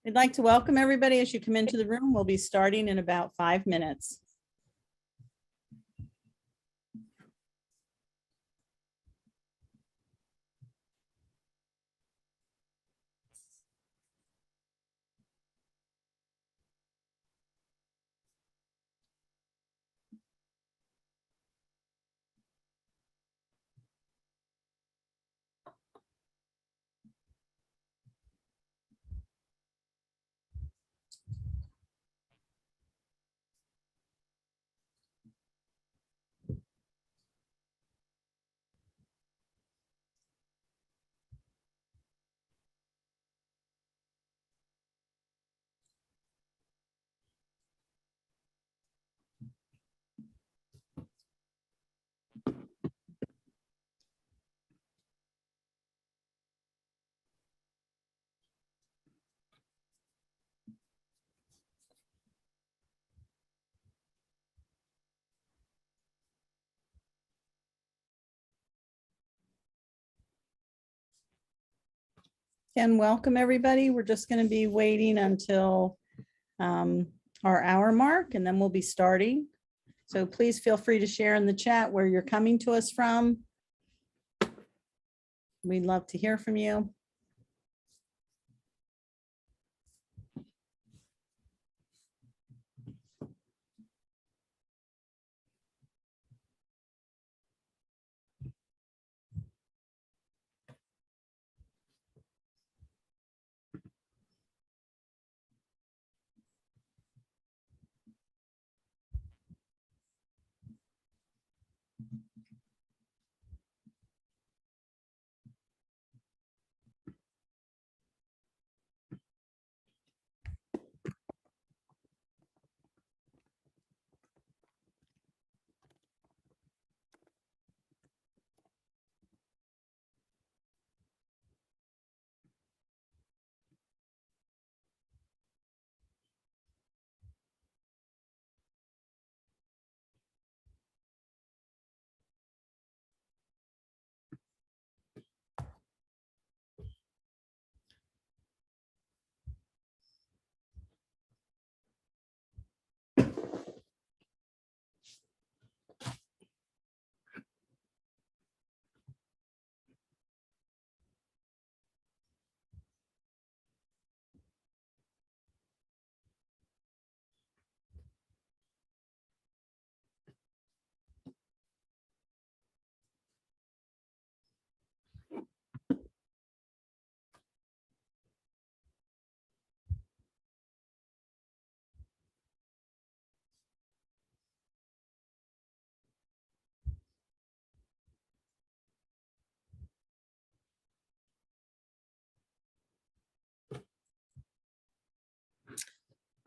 We'd like to welcome everybody as you come into the room. We'll be starting in about 5 minutes. And welcome everybody. We're just going to be waiting until our hour mark and then we'll be starting. So please feel free to share in the chat where you're coming to us from. We'd love to hear from you.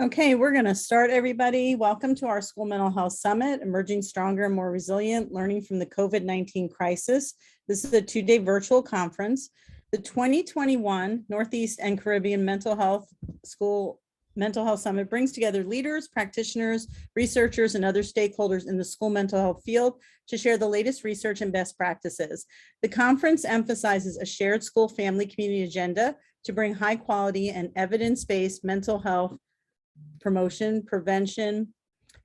Okay, we're going to start, everybody. Welcome to our School Mental Health Summit, Emerging Stronger and More Resilient, Learning from the COVID-19 Crisis. This is a 2-day virtual conference. The 2021 Northeast and Caribbean Mental Health Summit brings together leaders, practitioners, researchers, and other stakeholders in the school mental health field to share the latest research and best practices. The conference emphasizes a shared school family community agenda to bring high quality and evidence-based mental health promotion, prevention,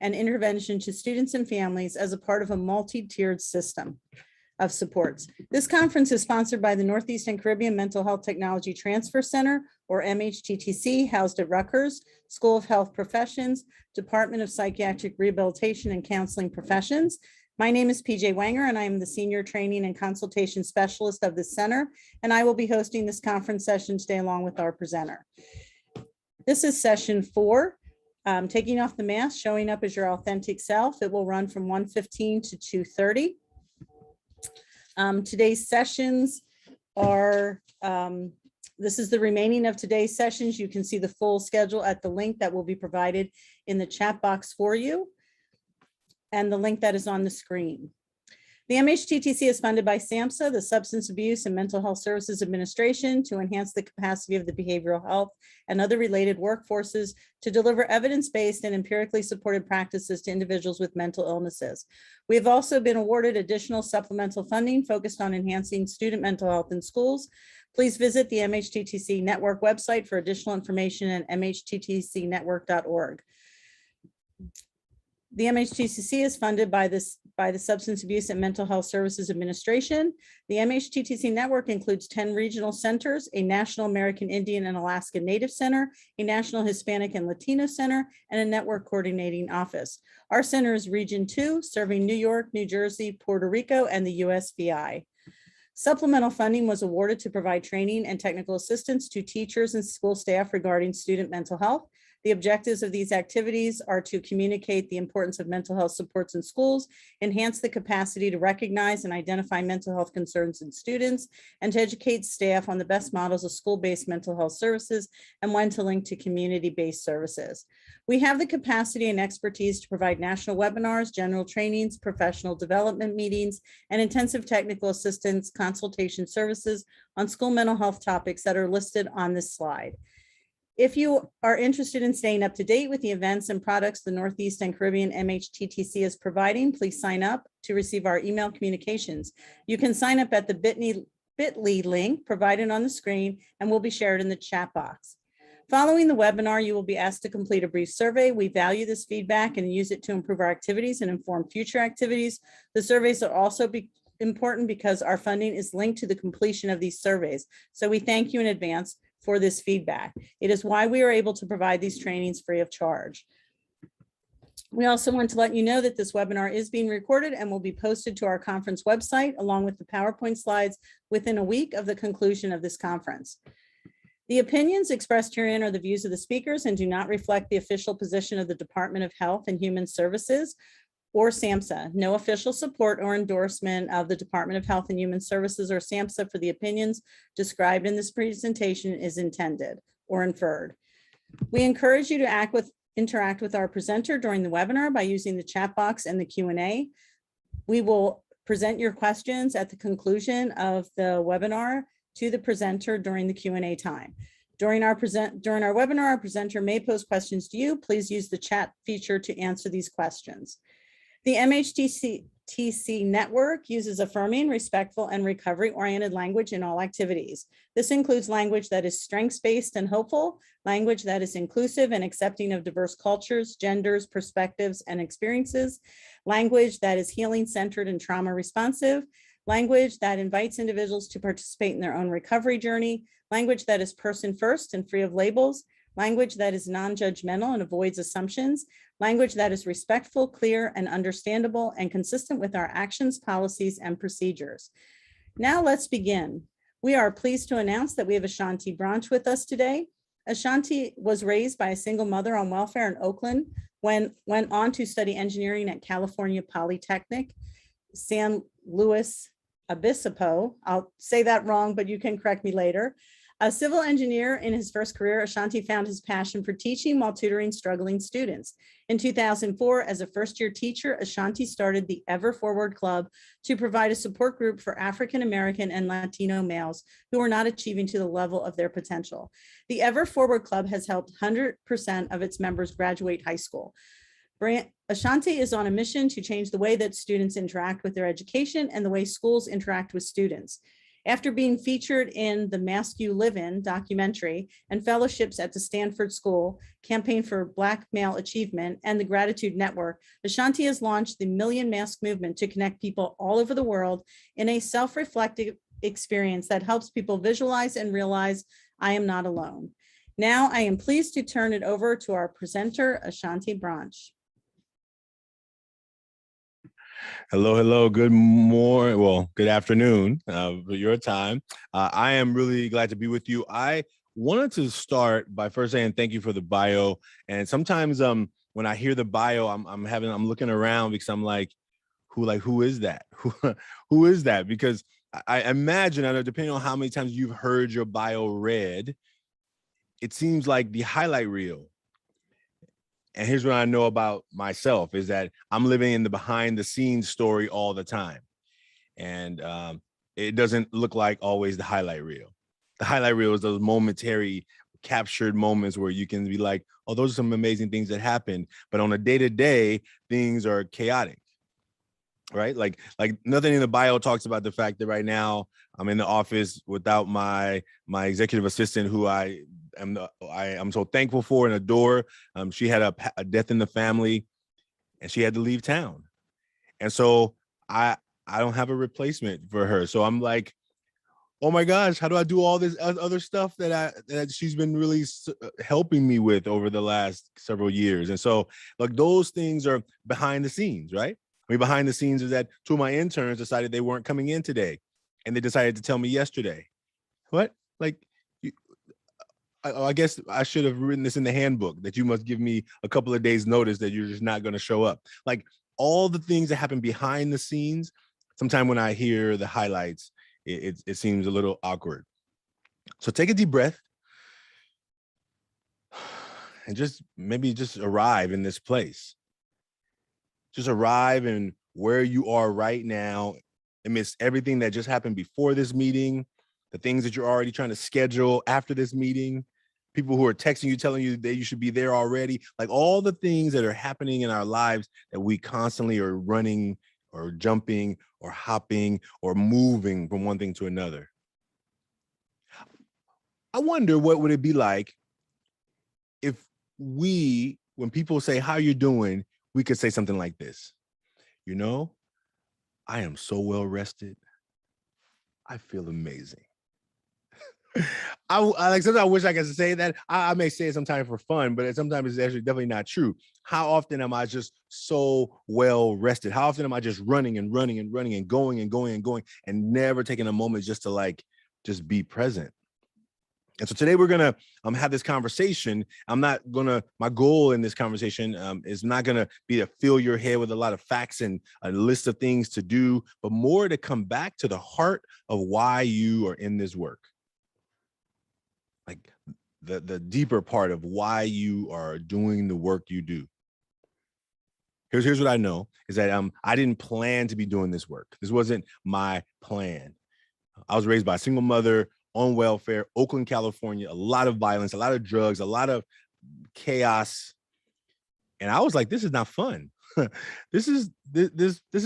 and intervention to students and families as a part of a multi-tiered system of supports. This conference is sponsored by the Northeast and Caribbean Mental Health Technology Transfer Center, or MHTTC, housed at Rutgers School of Health Professions, Department of Psychiatric Rehabilitation and Counseling Professions. My name is PJ Wanger, and I am the Senior Training and Consultation Specialist of the center, and I will be hosting this conference session today along with our presenter. This is session 4. Taking off the mask, showing up as your authentic self. It will run from 1:15 to 2:30. Today's sessions are, this is the remaining of today's sessions. You can see the full schedule at the link that will be provided in the chat box for you and the link that is on the screen. The MHTTC is funded by SAMHSA, the Substance Abuse and Mental Health Services Administration, to enhance the capacity of the behavioral health and other related workforces to deliver evidence-based and empirically supported practices to individuals with mental illnesses. We have also been awarded additional supplemental funding focused on enhancing student mental health in schools. Please visit the MHTTC Network website for additional information at mhttcnetwork.org. The MHTTC is funded by the Substance Abuse and Mental Health Services Administration. The MHTTC network includes 10 regional centers, a National American Indian and Alaska Native Center, a National Hispanic and Latino Center, and a network coordinating office. Our center is Region 2, serving New York, New Jersey, Puerto Rico, and the USVI. Supplemental funding was awarded to provide training and technical assistance to teachers and school staff regarding student mental health. The objectives of these activities are to communicate the importance of mental health supports in schools, enhance the capacity to recognize and identify mental health concerns in students, and to educate staff on the best models of school-based mental health services and when to link to community-based services. We have the capacity and expertise to provide national webinars, general trainings, professional development meetings, and intensive technical assistance consultation services on school mental health topics that are listed on this slide. If you are interested in staying up to date with the events and products the Northeast and Caribbean MHTTC is providing, please sign up to receive our email communications. You can sign up at the bit.ly link provided on the screen and will be shared in the chat box. Following the webinar, you will be asked to complete a brief survey. We value this feedback and use it to improve our activities and inform future activities. The surveys are also important because our funding is linked to the completion of these surveys. So we thank you in advance for this feedback. It is why we are able to provide these trainings free of charge. We also want to let you know that this webinar is being recorded and will be posted to our conference website along with the PowerPoint slides within a week of the conclusion of this conference. The opinions expressed herein are the views of the speakers and do not reflect the official position of the Department of Health and Human Services or SAMHSA. No official support or endorsement of the Department of Health and Human Services or SAMHSA for the opinions described in this presentation is intended or inferred. We encourage you to interact with our presenter during the webinar by using the chat box and the Q&A. We will present your questions at the conclusion of the webinar to the presenter during the Q&A time. During our webinar, our presenter may pose questions to you. Please use the chat feature to answer these questions. The MHTTC network uses affirming, respectful, and recovery-oriented language in all activities. This includes language that is strengths-based and hopeful, language that is inclusive and accepting of diverse cultures, genders, perspectives, and experiences, language that is healing-centered and trauma-responsive, language that invites individuals to participate in their own recovery journey, language that is person-first and free of labels, language that is non-judgmental and avoids assumptions, language that is respectful, clear, and understandable, and consistent with our actions, policies, and procedures. Now let's begin. We are pleased to announce that we have Ashanti Branch with us today. Ashanti was raised by a single mother on welfare in Oakland, went on to study engineering at California Polytechnic, San Luis Obispo. I'll say that wrong, but you can correct me later. A civil engineer in his first career, Ashanti found his passion for teaching while tutoring struggling students. In 2004, as a first-year teacher, Ashanti started the Ever Forward Club to provide a support group for African American and Latino males who are not achieving to the level of their potential. The Ever Forward Club has helped 100% of its members graduate high school. Ashanti is on a mission to change the way that students interact with their education and the way schools interact with students. After being featured in the Mask You Live In documentary and fellowships at the Stanford School, Campaign for Black Male Achievement, and the Gratitude Network, Ashanti has launched the Million Mask Movement to connect people all over the world in a self-reflective experience that helps people visualize and realize I am not alone. Now I am pleased to turn it over to our presenter, Ashanti Branch. Hello. Good morning. Well, good afternoon for your time. I am really glad to be with you. I wanted to start by first saying thank you for the bio. And sometimes when I hear the bio, I'm looking around because I'm like, who is that? Who is that? Because I imagine, I know, depending on how many times you've heard your bio read, it seems like the highlight reel. And here's what I know about myself is that I'm living in the behind the scenes story all the time. And it doesn't look like always the highlight reel. The highlight reel is those momentary captured moments where you can be like, oh, those are some amazing things that happened. But on a day-to-day, things are chaotic, right? Like nothing in the bio talks about the fact that right now I'm in the office without my executive assistant, who I'm so thankful for and adore. She had a death in the family, and she had to leave town, and so I don't have a replacement for her. So I'm like, oh my gosh, how do I do all this other stuff that she's been really helping me with over the last several years? And so like those things are behind the scenes, right? I mean, behind the scenes is that two of my interns decided they weren't coming in today, and they decided to tell me yesterday. What? Like, I guess I should have written this in the handbook that you must give me a couple of days notice that you're just not going to show up. Like all the things that happen behind the scenes. Sometimes when I hear the highlights, it seems a little awkward. So take a deep breath and just maybe just arrive in this place. Just arrive in where you are right now amidst everything that just happened before this meeting, the things that you're already trying to schedule after this meeting, people who are texting you, telling you that you should be there already, like all the things that are happening in our lives that we constantly are running or jumping or hopping or moving from one thing to another. I wonder what would it be like if when people say, how you doing, we could say something like this. You know, I am so well rested. I feel amazing. I like sometimes I wish I could say that. I may say it sometimes for fun, but sometimes it's actually definitely not true. How often am I just so well rested? How often am I just running and running and running and going and going and going and never taking a moment just to like just be present? And so today we're gonna have this conversation. My goal in this conversation is not gonna be to fill your head with a lot of facts and a list of things to do, but more to come back to the heart of why you are in this work. Like the deeper part of why you are doing the work you do. Here's what I know is that I didn't plan to be doing this work. This wasn't my plan. I was raised by a single mother on welfare, Oakland, California, a lot of violence, a lot of drugs, a lot of chaos. And I was like, this is not fun. This is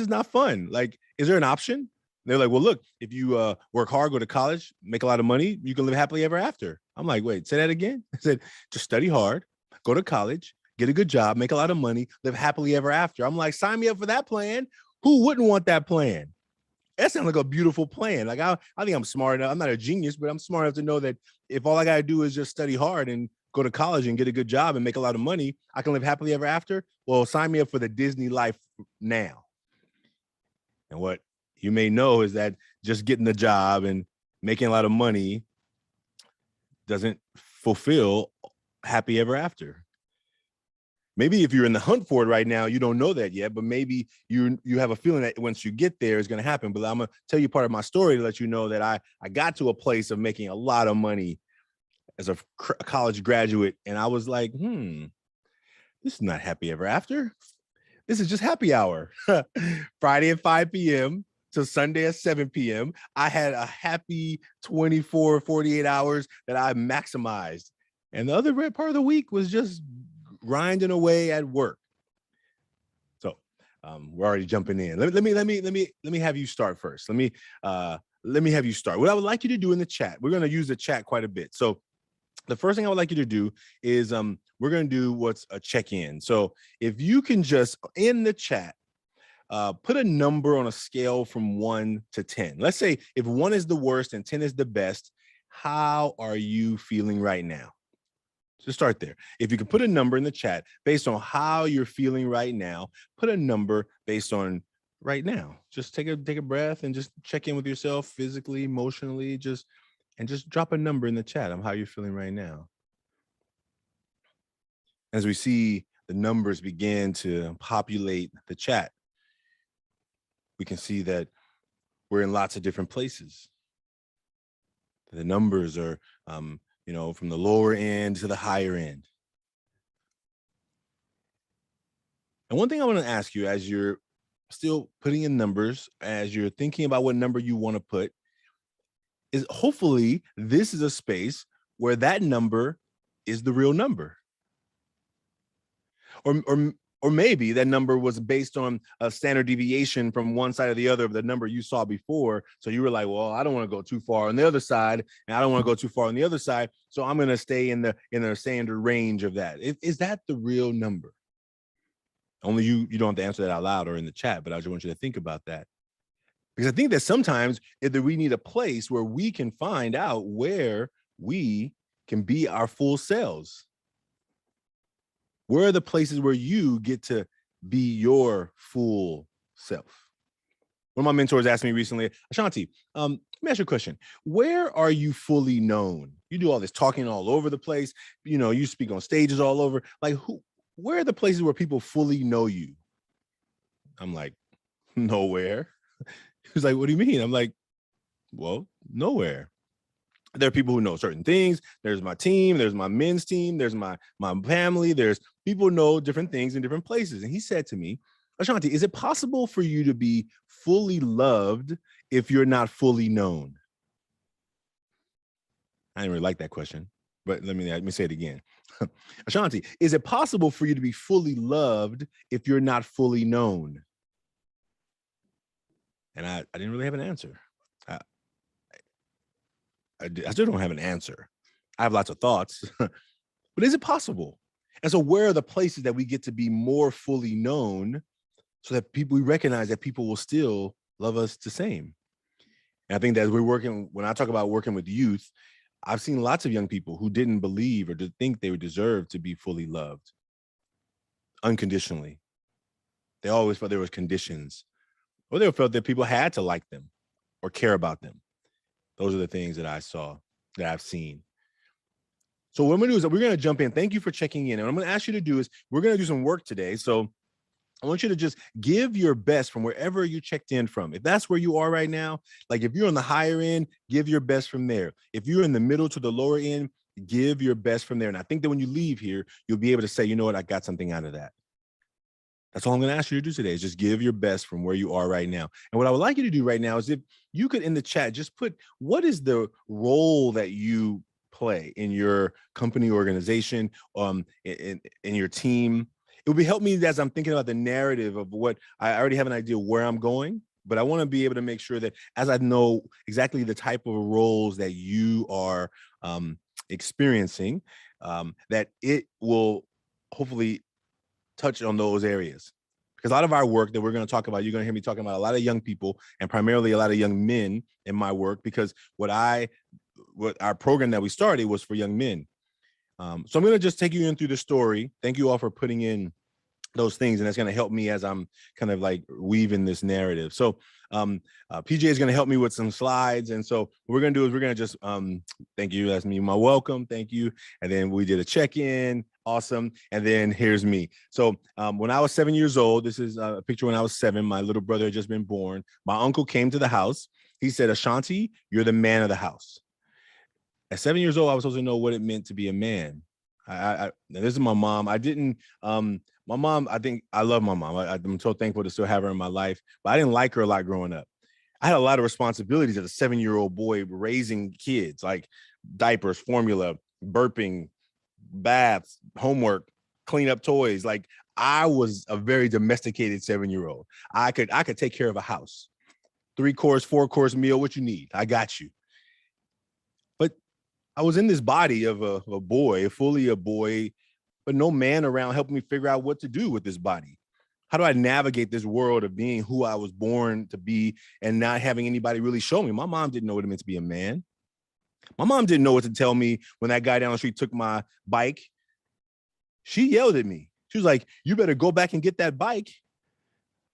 not fun. Like, is there an option? They're like, well, look, if you work hard, go to college, make a lot of money, you can live happily ever after. I'm like, wait, say that again? I said, just study hard, go to college, get a good job, make a lot of money, live happily ever after. I'm like, sign me up for that plan. Who wouldn't want that plan? That sounds like a beautiful plan. Like I think I'm smart enough. I'm not a genius, but I'm smart enough to know that if all I got to do is just study hard and go to college and get a good job and make a lot of money, I can live happily ever after. Well, sign me up for the Disney life now. And what you may know is that just getting the job and making a lot of money doesn't fulfill happy ever after. Maybe if you're in the hunt for it right now, you don't know that yet, but maybe you have a feeling that once you get there, it's going to happen. But I'm going to tell you part of my story to let you know that I got to a place of making a lot of money as a college graduate. And I was like, this is not happy ever after. This is just happy hour. Friday at 5 p.m. to Sunday at 7 p.m. I had a happy 24, 48 hours that I maximized. And the other part of the week was just grinding away at work. So we're already jumping in. Let me have you start first. Let me have you start. What I would like you to do in the chat, we're going to use the chat quite a bit. So the first thing I would like you to do is we're going to do what's a check-in. So if you can just in the chat put a number on a scale from 1 to 10. Let's say if 1 is the worst and 10 is the best, how are you feeling right now? So start there. If you can put a number in the chat based on how you're feeling right now, put a number based on right now. Just take a breath and just check in with yourself physically, emotionally, just drop a number in the chat on how you're feeling right now. As we see the numbers begin to populate the chat, we can see that we're in lots of different places. The numbers are from the lower end to the higher end. And one thing I want to ask you as you're still putting in numbers, as you're thinking about what number you want to put, is hopefully this is a space where that number is the real number. Or maybe that number was based on a standard deviation from one side or the other of the number you saw before. So you were like, well, I don't want to go too far on the other side, and I don't want to go too far on the other side. So I'm going to stay in the standard range of that. Is that the real number? Only you don't have to answer that out loud or in the chat, but I just want you to think about that. Because I think that sometimes we need a place where we can find out where we can be our full selves. Where are the places where you get to be your full self? One of my mentors asked me recently, Ashanti, let me ask you a question. Where are you fully known? You do all this talking all over the place. You know, you speak on stages all over. Like, where are the places where people fully know you? I'm like, nowhere. He was like, what do you mean? I'm like, well, nowhere. There are people who know certain things. There's my team, there's my men's team, there's my family, there's people who know different things in different places. And he said to me, Ashanti, is it possible for you to be fully loved if you're not fully known? I didn't really like that question, but let me say it again. Ashanti, is it possible for you to be fully loved if you're not fully known? And I didn't really have an answer. I still don't have an answer. I have lots of thoughts, but is it possible? And so where are the places that we get to be more fully known so that we recognize that people will still love us the same? And I think that as when I talk about working with youth, I've seen lots of young people who didn't believe or didn't think they would deserve to be fully loved unconditionally. They always felt there was conditions, or they felt that people had to like them or care about them. Those are the things that I saw, that I've seen. So what I'm gonna do is we're gonna jump in. Thank you for checking in. And what I'm gonna ask you to do is we're gonna do some work today. So I want you to just give your best from wherever you checked in from. If that's where you are right now, like if you're on the higher end, give your best from there. If you're in the middle to the lower end, give your best from there. And I think that when you leave here, you'll be able to say, you know what, I got something out of that. That's all I'm going to ask you to do today, is just give your best from where you are right now. And what I would like you to do right now is, if you could in the chat, just put, what is the role that you play in your company, organization, in your team? It would be help me as I'm thinking about the narrative of what I already have an idea where I'm going, but I want to be able to make sure that as I know exactly the type of roles that you are experiencing, that it will hopefully touch on those areas. Because a lot of our work that we're going to talk about, you're going to hear me talking about a lot of young people, and primarily a lot of young men in my work, because what our program that we started was for young men. So I'm going to just take you in through the story. Thank you all for putting in those things, and that's going to help me as I'm kind of like weaving this narrative. So PJ is going to help me with some slides, and so what we're going to do is we're going to just thank you, that's me, my welcome, thank you, and then we did a check-in, awesome, and then here's me. So when I was 7 years old, this is a picture when I was 7, my little brother had just been born. My uncle came to the house. He said, Ashanti, you're the man of the house. At 7 years old, I was supposed to know what it meant to be a man. This is my mom. My mom, I think I love my mom. I'm so thankful to still have her in my life, but I didn't like her a lot growing up. I had a lot of responsibilities as a 7-year-old boy raising kids, like diapers, formula, burping, baths, homework, clean up toys. Like, I was a very domesticated 7-year-old. I could take care of a house, 3-course, 4-course meal. What you need, I got you. But I was in this body of a boy, fully a boy, but no man around helping me figure out what to do with this body. How do I navigate this world of being who I was born to be and not having anybody really show me? My mom didn't know what it meant to be a man. My mom didn't know what to tell me when that guy down the street took my bike. She yelled at me. She was like, you better go back and get that bike.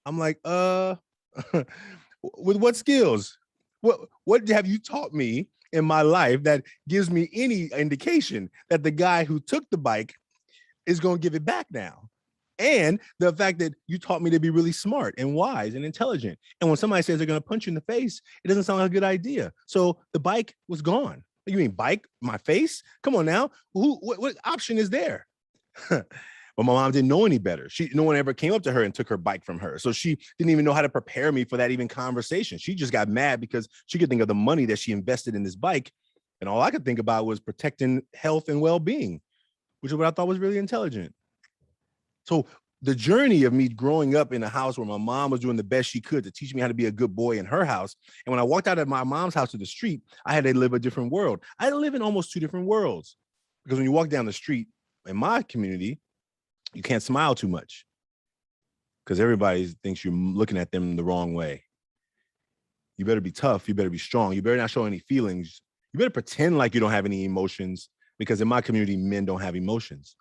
I'm like, with what skills? What have you taught me in my life that gives me any indication that the guy who took the bike is going to give it back now? And the fact that you taught me to be really smart and wise and intelligent. And when somebody says they're going to punch you in the face, it doesn't sound like a good idea. So the bike was gone. You mean bike, my face? Come on now. What option is there? But my mom didn't know any better. No one ever came up to her and took her bike from her. So she didn't even know how to prepare me for that even conversation. She just got mad because she could think of the money that she invested in this bike. And all I could think about was protecting health and well-being, which is what I thought was really intelligent. So the journey of me growing up in a house where my mom was doing the best she could to teach me how to be a good boy in her house. And when I walked out of my mom's house to the street, I had to live a different world. I had to live in almost two different worlds. Because when you walk down the street in my community, you can't smile too much because everybody thinks you're looking at them the wrong way. You better be tough. You better be strong. You better not show any feelings. You better pretend like you don't have any emotions, because in my community, men don't have emotions.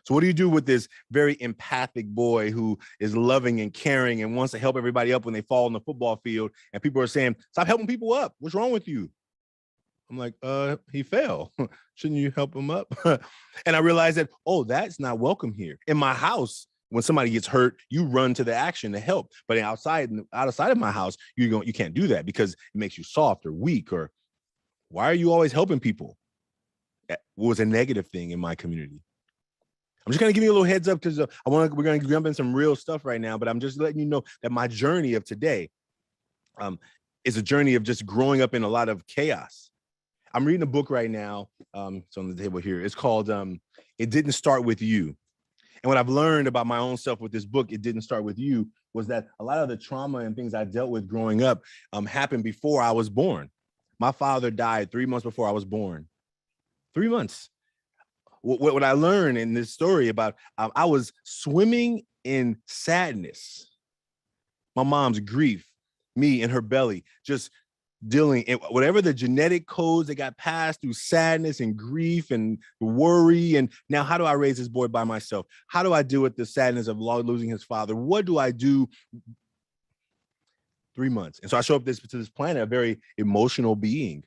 So what do you do with this very empathic boy who is loving and caring and wants to help everybody up when they fall on the football field? And people are saying, stop helping people up. What's wrong with you? I'm like, he fell. Shouldn't you help him up? And I realized that, oh, that's not welcome here. In my house, when somebody gets hurt, you run to the action to help. But outside of my house, you can't do that because it makes you soft or weak. Or why are you always helping people? That was a negative thing in my community. I'm just going to give you a little heads up because we're going to jump in some real stuff right now, but I'm just letting you know that my journey of today is a journey of just growing up in a lot of chaos. I'm reading a book right now. It's on the table here. It's called It Didn't Start With You. And what I've learned about my own self with this book, It Didn't Start With You, was that a lot of the trauma and things I dealt with growing up happened before I was born. My father died 3 months before I was born. 3 months. What I learned in this story about, I was swimming in sadness, my mom's grief, me in her belly, just dealing in whatever the genetic codes that got passed through sadness and grief and worry. And now, how do I raise this boy by myself? How do I deal with the sadness of losing his father? What do I do? 3 months. And so I show up to this planet, a very emotional being,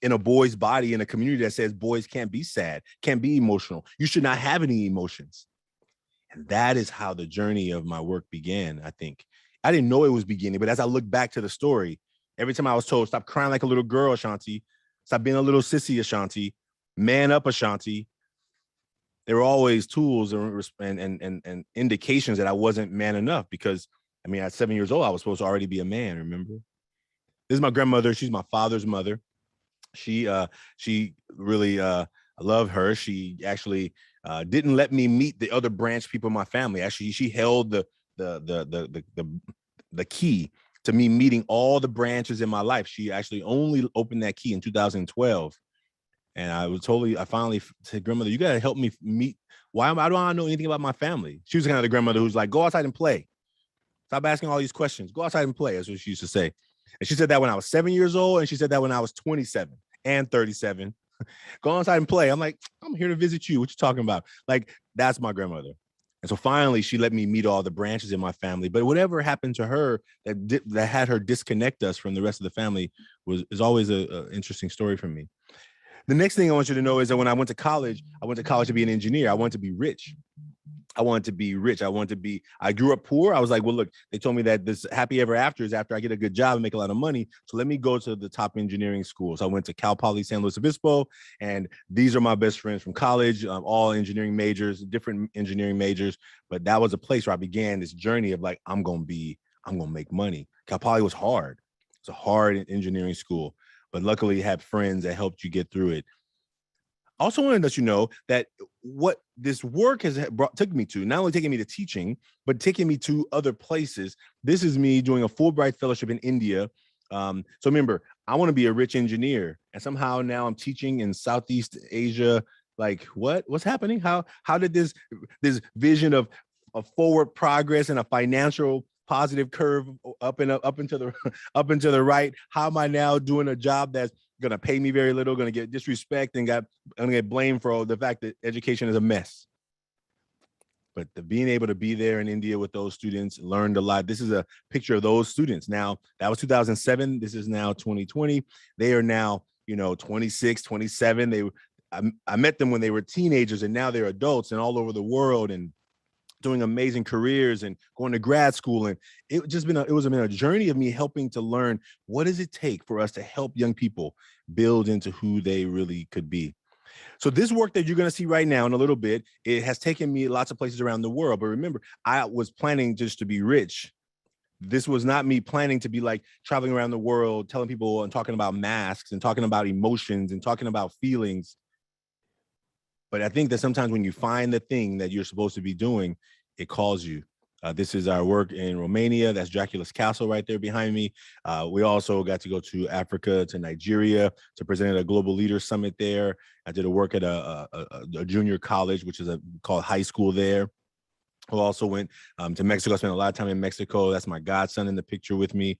in a boy's body, in a community that says boys can't be sad, can't be emotional. You should not have any emotions. And that is how the journey of my work began, I think. I didn't know it was beginning, but as I look back to the story, every time I was told, stop crying like a little girl, Ashanti, stop being a little sissy, Ashanti, man up, Ashanti, there were always tools and indications that I wasn't man enough, because, I mean, at 7 years old, I was supposed to already be a man, remember? This is my grandmother. She's my father's mother. She really, I love her. She actually didn't let me meet the other branch people in my family. Actually, she held the key to me meeting all the branches in my life. She actually only opened that key in 2012. And I finally said, grandmother, you got to help me meet. Why do I know anything about my family? She was kind of the grandmother who's like, go outside and play. Stop asking all these questions. Go outside and play. That's what she used to say. And she said that when I was 7 years old. And she said that when I was 27 and 37. Go outside and play. I'm like, I'm here to visit you. What you talking about? Like, that's my grandmother. And so finally, she let me meet all the branches in my family. But whatever happened to her that had her disconnect us from the rest of the family is always an interesting story for me. The next thing I want you to know is that when I went to college to be an engineer. I wanted to be rich. I grew up poor. I was like, well, look, they told me that this happy ever after is after I get a good job and make a lot of money. So let me go to the top engineering schools. I went to Cal Poly San Luis Obispo, and these are my best friends from college, all engineering majors, different engineering majors. But that was a place where I began this journey of like, I'm going to make money. Cal Poly was hard. It's a hard engineering school, but luckily you had friends that helped you get through it. I also want to let you know that what this work has took me to, not only taking me to teaching, but taking me to other places. This is me doing a Fulbright fellowship in India. So remember, I want to be a rich engineer, and somehow now I'm teaching in Southeast Asia. Like, what's happening? How did this vision of forward progress and a financial positive curve up and to the right? How am I now doing a job that's going to pay me very little, going to get disrespect, and I'm going to get blamed for the fact that education is a mess? But being able to be there in India with those students, learned a lot. This is a picture of those students. Now, that was 2007. This is now 2020. They are now, 26, 27. I met them when they were teenagers, and now they're adults and all over the world and doing amazing careers and going to grad school. And it was a journey of me helping to learn, what does it take for us to help young people build into who they really could be? So this work that you're going to see right now in a little bit, it has taken me lots of places around the world. But remember, I was planning just to be rich. This was not me planning to be like traveling around the world, telling people and talking about masks and talking about emotions and talking about feelings. But I think that sometimes when you find the thing that you're supposed to be doing, it calls you. This is our work in Romania. That's Dracula's Castle right there behind me. We also got to go to Africa, to Nigeria, to present at a Global Leaders Summit there. I did a work at a junior college, which is called high school there. Who also went to Mexico. I spent a lot of time in Mexico. That's my godson in the picture with me.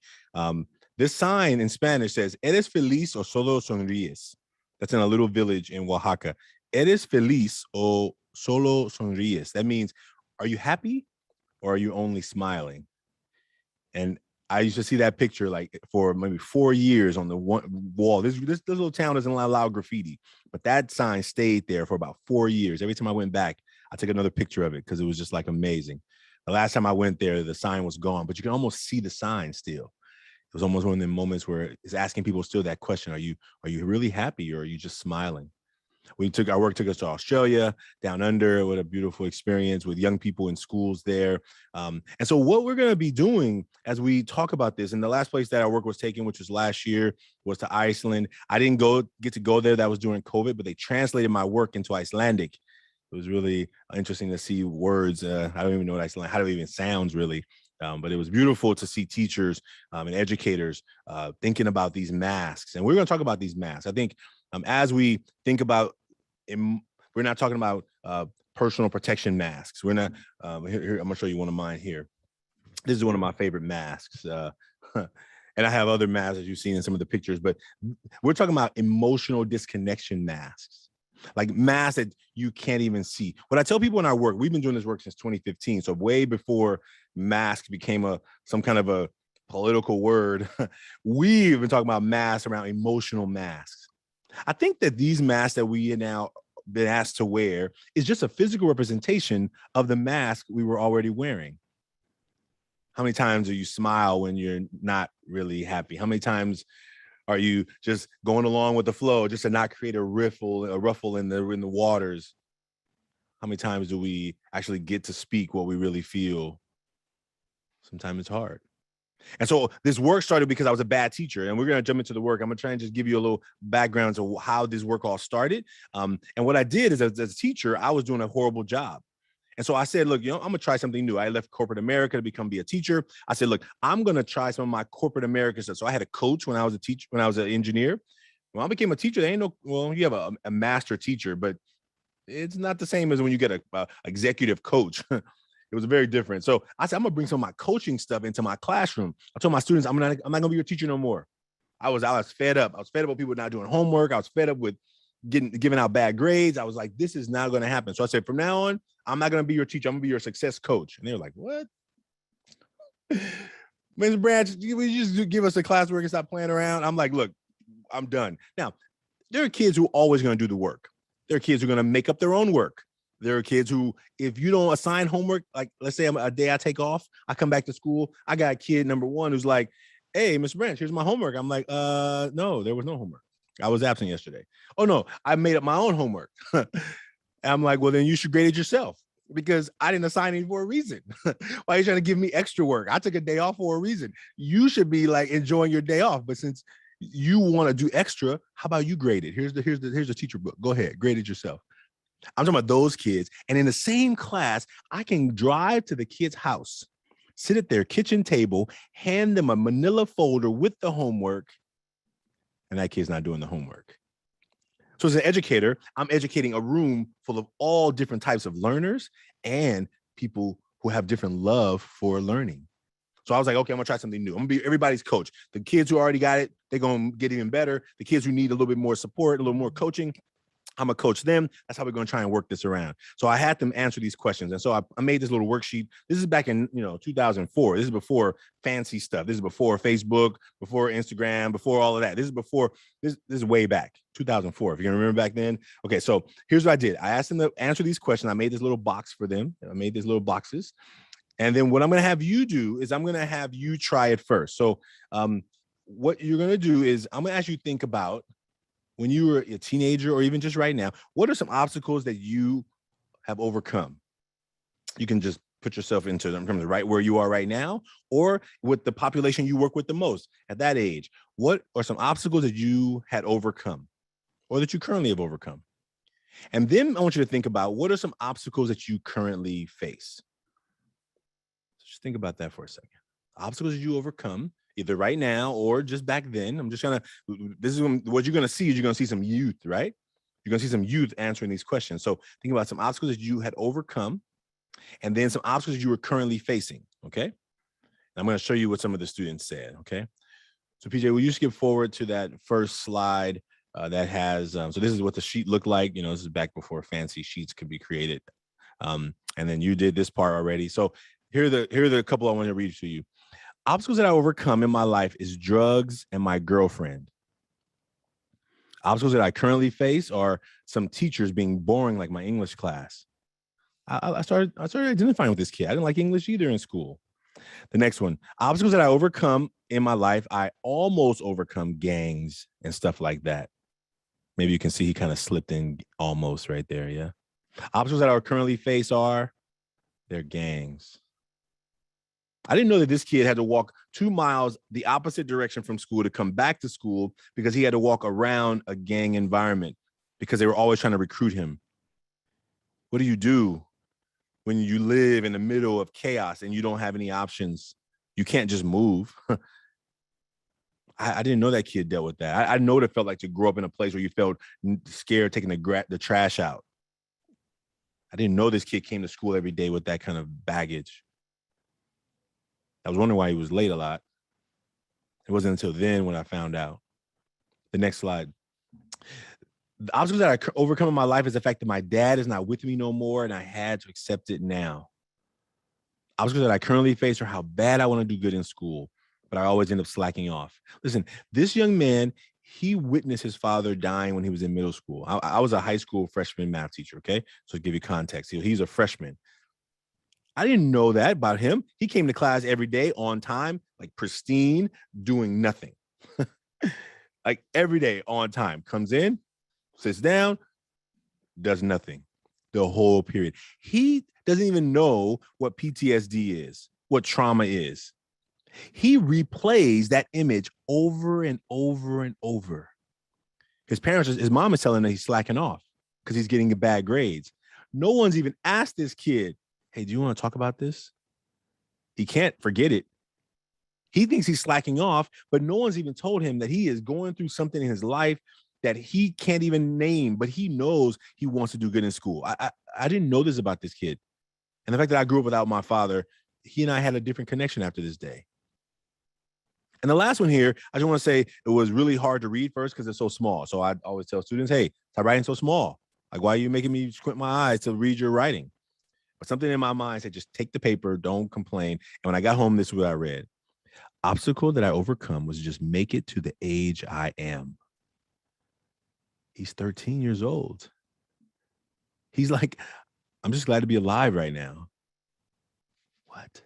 This sign in Spanish says, "Eres feliz o solo sonríes?" That's in a little village in Oaxaca. "Eres feliz o solo sonríes?" That means, are you happy or are you only smiling? And I used to see that picture like for maybe 4 years on the wall. This little town doesn't allow graffiti, but that sign stayed there for about 4 years. Every time I went back, I took another picture of it because it was just like amazing. The last time I went there, the sign was gone, but you can almost see the sign still. It was almost one of the moments where it's asking people still that question: Are you really happy or are you just smiling? Our work took us to Australia, down under. What a beautiful experience with young people in schools there. And so what we're going to be doing as we talk about this, and the last place that our work was taken, which was last year, was to Iceland. I didn't get to go there. That was during COVID, but they translated my work into Icelandic. It was really interesting to see words. I don't even know what Icelandic, how it even sounds really. But it was beautiful to see teachers and educators thinking about these masks. And we're going to talk about these masks. I think as we think about, we're not talking about personal protection masks. We're not, here, I'm gonna show you one of mine here. This is one of my favorite masks. And I have other masks as you've seen in some of the pictures, but we're talking about emotional disconnection masks, like masks that you can't even see. What I tell people in our work, we've been doing this work since 2015. So way before mask became some kind of a political word, we've been talking about masks around emotional masks. I think that these masks that we are now been asked to wear is just a physical representation of the mask we were already wearing. How many times do you smile when you're not really happy? How many times are you just going along with the flow just to not create a ruffle in the waters? How many times do we actually get to speak what we really feel? Sometimes it's hard. And so this work started because I was a bad teacher, and we're going to jump into the work. I'm going to try and just give you a little background to how this work all started. And what I did is as a teacher, I was doing a horrible job. And so I said, look, I'm going to try something new. I left corporate America to be a teacher. I said, look, I'm going to try some of my corporate America stuff. So I had a coach when I was a teacher, when I was an engineer. When I became a teacher, you have a master teacher, but it's not the same as when you get a executive coach. It was very different. So I said, I'm gonna bring some of my coaching stuff into my classroom. I told my students, I'm not gonna be your teacher no more. I was fed up. I was fed up with people not doing homework. I was fed up with giving out bad grades. I was like, this is not gonna happen. So I said, from now on, I'm not gonna be your teacher. I'm gonna be your success coach. And they were like, what? Ms. Branch, you just give us a classwork and stop playing around. I'm like, look, I'm done. Now, there are kids who are always gonna do the work. There are kids who are gonna make up their own work. There are kids who, if you don't assign homework, like let's say a day I take off, I come back to school, I got a kid number one who's like, hey, Mr. Branch, here's my homework. I'm like, no, there was no homework. I was absent yesterday. Oh no, I made up my own homework. I'm like, well, then you should grade it yourself because I didn't assign it for a reason. Why are you trying to give me extra work? I took a day off for a reason. You should be like enjoying your day off. But since you want to do extra, how about you grade it? Here's the teacher book. Go ahead, grade it yourself. I'm talking about those kids. And in the same class, I can drive to the kid's house, sit at their kitchen table, hand them a manila folder with the homework, and that kid's not doing the homework. So as an educator, I'm educating a room full of all different types of learners and people who have different love for learning. So I was like, okay, I'm gonna try something new. I'm gonna be everybody's coach. The kids who already got it, they're gonna get even better. The kids who need a little bit more support, a little more coaching, I'm gonna coach them. That's how we're gonna try and work this around. So I had them answer these questions. And so I made this little worksheet. This is back in 2004. This is before fancy stuff. This is before Facebook, before Instagram, before all of that. This is way back, 2004. If you're gonna remember back then. Okay, so here's what I did. I asked them to answer these questions. I made this little box for them. I made these little boxes. And then what I'm gonna have you do is I'm gonna have you try it first. So what you're gonna do is I'm gonna ask you to think about when you were a teenager or even just right now, what are some obstacles that you have overcome? You can just put yourself into them from right where you are right now, or with the population you work with the most at that age. What are some obstacles that you had overcome or that you currently have overcome? And then I want you to think about what are some obstacles that you currently face? Just think about that for a second. Obstacles that you overcome, either right now or just back then. This is what you're gonna see is you're gonna see some youth, right? You're gonna see some youth answering these questions. So think about some obstacles that you had overcome, and then some obstacles you were currently facing. Okay. And I'm gonna show you what some of the students said. Okay. So PJ, will you skip forward to that first slide that has, so this is what the sheet looked like. This is back before fancy sheets could be created. And then you did this part already. So here are the couple I want to read to you. Obstacles that I overcome in my life is drugs and my girlfriend. Obstacles that I currently face are some teachers being boring, like my English class. I started identifying with this kid. I didn't like English either in school. The next one, obstacles that I overcome in my life, I almost overcome gangs and stuff like that. Maybe you can see he kind of slipped in almost right there. Yeah. Obstacles that I currently face are they're gangs. I didn't know that this kid had to walk 2 miles the opposite direction from school to come back to school because he had to walk around a gang environment because they were always trying to recruit him. What do when you live in the middle of chaos and you don't have any options? You can't just move. I didn't know that kid dealt with that. I know what it felt like to grow up in a place where you felt scared taking the trash out. I didn't know this kid came to school every day with that kind of baggage. I was wondering why he was late a lot. It wasn't until then when I found out. The next slide. The obstacles that I overcome in my life is the fact that my dad is not with me no more, and I had to accept it now. Obstacles that I currently face are how bad I want to do good in school, but I always end up slacking off. Listen, this young man, he witnessed his father dying when he was in middle school. I was a high school freshman math teacher, okay? So to give you context, he's a freshman. I didn't know that about him. He came to class every day on time, like pristine, doing nothing. Like every day on time, comes in, sits down, does nothing the whole period. He doesn't even know what PTSD is, what trauma is. He replays that image over and over and over. His mom is telling him he's slacking off because he's getting bad grades. No one's even asked this kid, hey, do you want to talk about this? He can't forget it. He thinks he's slacking off, but no one's even told him that he is going through something in his life that he can't even name, but he knows he wants to do good in school. I didn't know this about this kid. And the fact that I grew up without my father, he and I had a different connection after this day. And the last one here, I just want to say it was really hard to read first because it's so small. So I always tell students, hey, stop writing so small. Like, why are you making me squint my eyes to read your writing? But something in my mind said, just take the paper, don't complain. And when I got home, this is what I read. Obstacle that I overcome was just make it to the age I am. He's 13 years old. He's like, I'm just glad to be alive right now. What?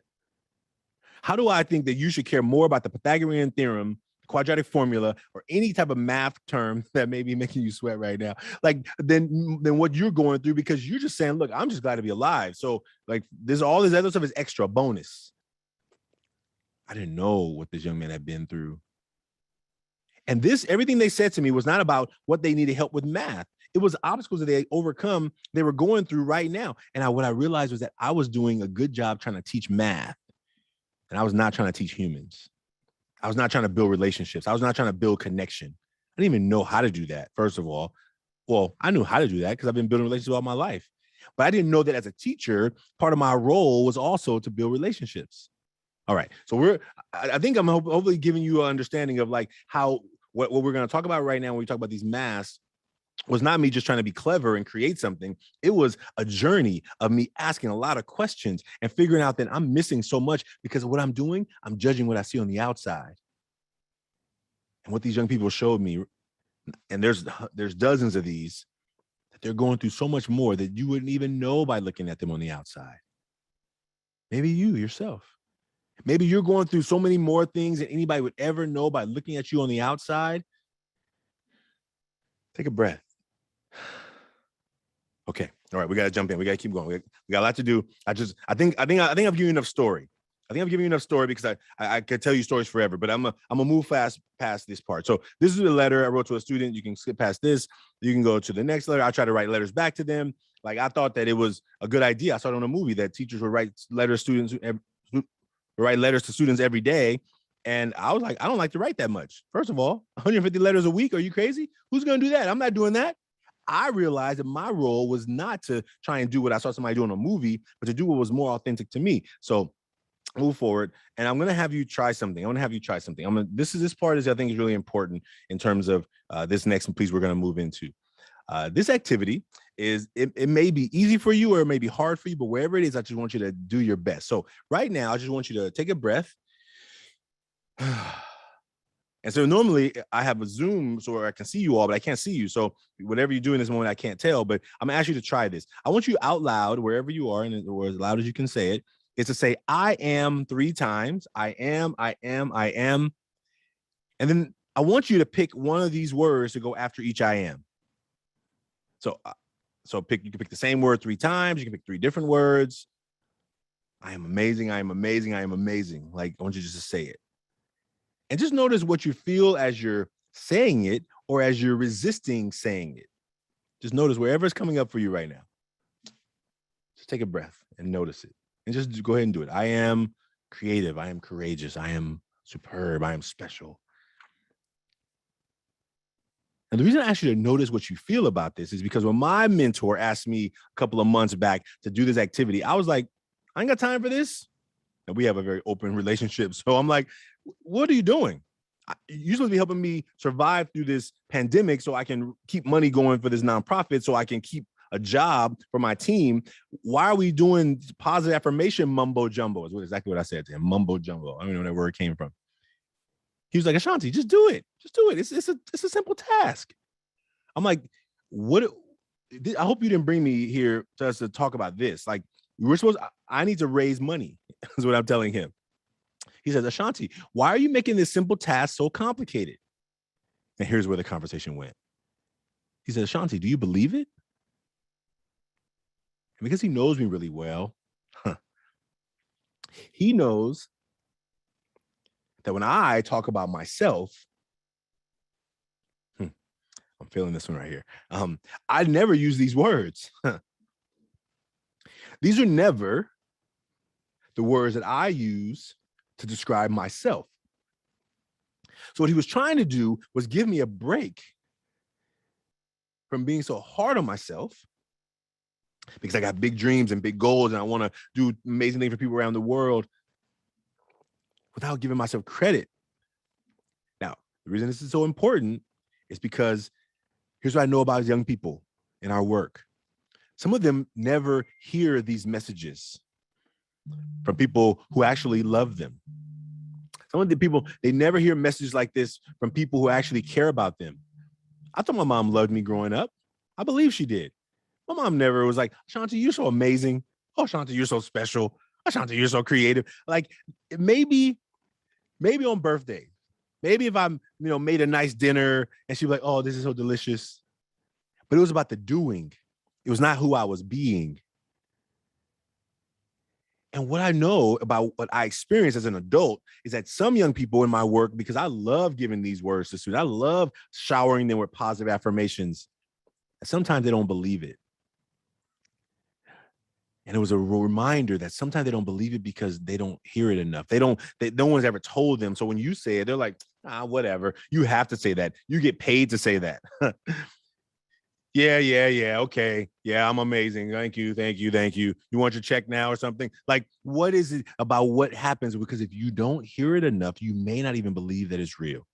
How do I think that you should care more about the Pythagorean theorem, quadratic formula, or any type of math term that may be making you sweat right now, like than what you're going through? Because you're just saying, look, I'm just glad to be alive. So like all this other stuff is extra bonus. I didn't know what this young man had been through. And everything they said to me was not about what they needed help with math. It was obstacles that they overcome, they were going through right now. And what I realized was that I was doing a good job trying to teach math. And I was not trying to teach humans. I was not trying to build relationships. I was not trying to build connection. I didn't even know how to do that, first of all. Well, I knew how to do that because I've been building relationships all my life. But I didn't know that as a teacher, part of my role was also to build relationships. All right. So I think I'm hopefully giving you an understanding of like how what we're going to talk about right now when we talk about these masks was not me just trying to be clever and create something. It was a journey of me asking a lot of questions and figuring out that I'm missing so much because of what I'm doing. I'm judging what I see on the outside. And what these young people showed me, and there's dozens of these, that they're going through so much more that you wouldn't even know by looking at them on the outside. Maybe you yourself. Maybe you're going through so many more things than anybody would ever know by looking at you on the outside. Take a breath. Okay. All right. We got to jump in. We got to keep going. We got a lot to do. I think I've given you enough story. I think I've given you enough story because I could tell you stories forever, but I'm gonna move fast past this part. So this is a letter I wrote to a student. You can skip past this. You can go to the next letter. I try to write letters back to them. Like I thought that it was a good idea. I saw it on a movie that teachers would write letters to students every day. And I was like, I don't like to write that much. First of all, 150 letters a week. Are you crazy? Who's going to do that? I'm not doing that. I realized that my role was not to try and do what I saw somebody do in a movie, but to do what was more authentic to me. So move forward, and I'm going to have you try something. This part is, I think, is really important in terms of this next piece we're going to move into. This activity it may be easy for you or it may be hard for you, but wherever it is, I just want you to do your best. So right now, I just want you to take a breath. And so normally I have a Zoom so I can see you all, but I can't see you. So whatever you do in this moment, I can't tell, but I'm gonna ask you to try this. I want you out loud, wherever you are, or as loud as you can say it, is to say, I am 3 times. I am. And then I want you to pick one of these words to go after each I am. So you can pick the same word 3 times. You can pick 3 different words. I am amazing. I am amazing. I am amazing. Like, I want you just to say it. And just notice what you feel as you're saying it or as you're resisting saying it. Just notice wherever it's coming up for you right now. Just take a breath and notice it. And just go ahead and do it. I am creative. I am courageous. I am superb. I am special. And the reason I ask you to notice what you feel about this is because when my mentor asked me a couple of months back to do this activity, I was like, I ain't got time for this. And we have a very open relationship. So I'm like, what are you doing? You're supposed to be helping me survive through this pandemic so I can keep money going for this nonprofit, so I can keep a job for my team. Why are we doing positive affirmation mumbo jumbo? Is exactly what I said to him. Mumbo jumbo. I don't even know where it came from. He was like, Ashanti, just do it. Just do it. It's a simple task. I'm like, what? I hope you didn't bring me here to us to talk about this. Like, I need to raise money, is what I'm telling him. He says, Ashanti, why are you making this simple task so complicated? And here's where the conversation went. He said, Ashanti, do you believe it? And because he knows me really well, he knows that when I talk about myself, I'm feeling this one right here. I never use these words. These are never the words that I use to describe myself. So what he was trying to do was give me a break from being so hard on myself, because I got big dreams and big goals and I want to do amazing things for people around the world without giving myself credit. Now, the reason this is so important is because here's what I know about young people in our work. Some of them never hear these messages from people who actually love them. Some of the people, they never hear messages like this from people who actually care about them. I thought my mom loved me growing up. I believe she did. My mom never was like, Ashanti, you're so amazing. Oh, Ashanti, you're so special. Ashanti, you're so creative. Like, maybe on birthday, maybe if I'm, made a nice dinner and she'd be like, oh, this is so delicious. But it was about the doing. It was not who I was being. And what I know about what I experienced as an adult is that some young people in my work, because I love giving these words to students, I love showering them with positive affirmations, sometimes they don't believe it. And it was a reminder that sometimes they don't believe it because they don't hear it enough. No one's ever told them. So when you say it, they're like, whatever. You have to say that. You get paid to say that. Yeah. Okay. Yeah, I'm amazing. Thank you. You want your check now or something? Like, what is it about what happens? Because if you don't hear it enough, you may not even believe that it's real.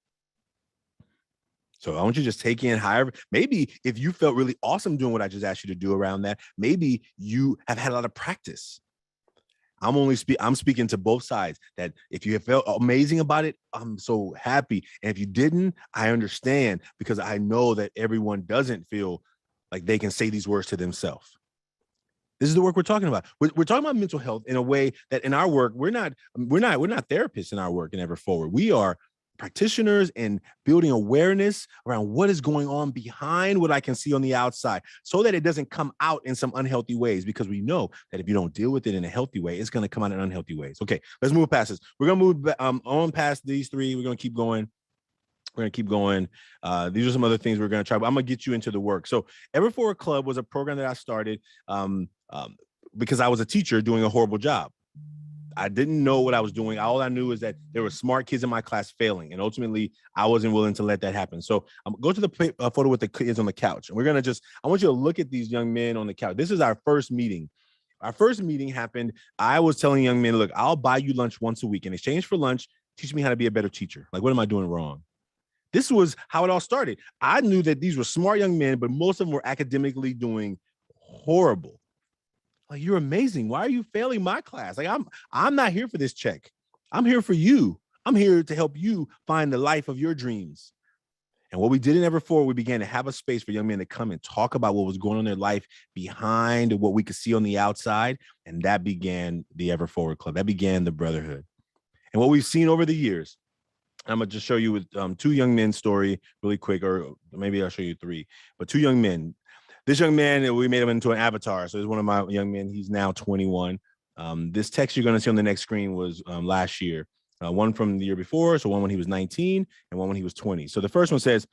So I want you to just take in however, maybe if you felt really awesome doing what I just asked you to do around that, maybe you have had a lot of practice. I'm speaking to both sides, that if you have felt amazing about it, I'm so happy. And if you didn't, I understand, because I know that everyone doesn't feel like they can say these words to themselves. This is the work we're talking about. We're talking about mental health in a way that in our work, we're not therapists in our work in Ever Forward. We are practitioners and building awareness around what is going on behind what I can see on the outside so that it doesn't come out in some unhealthy ways, because we know that if you don't deal with it in a healthy way, it's going to come out in unhealthy ways. Okay, let's move past this. We're going to move on past these three. We're going to keep going. We're going to keep going. These are some other things we're going to try, but I'm going to get you into the work. So Ever Forward Club was a program that I started because I was a teacher doing a horrible job. I didn't know what I was doing. All I knew is that there were smart kids in my class failing, and ultimately I wasn't willing to let that happen. So go to the photo with the kids on the couch, and I want you to look at these young men on the couch. This is our first meeting. Our first meeting happened. I was telling young men, look, I'll buy you lunch once a week. In exchange for lunch, teach me how to be a better teacher. Like, what am I doing wrong? This was how it all started. I knew that these were smart young men, but most of them were academically doing horrible. Like, you're amazing. Why are you failing my class? Like, I'm not here for this check. I'm here for you. I'm here to help you find the life of your dreams. And what we did in Ever Forward, we began to have a space for young men to come and talk about what was going on in their life behind what we could see on the outside. And that began the Ever Forward Club. That began the brotherhood. And what we've seen over the years, I'm going to just show you with two young men's story really quick, or maybe I'll show you three, but two young men. This young man, we made him into an avatar. So he's one of my young men. He's now 21. This text you're going to see on the next screen was last year. One from the year before, so one when he was 19 and one when he was 20. So the first one says,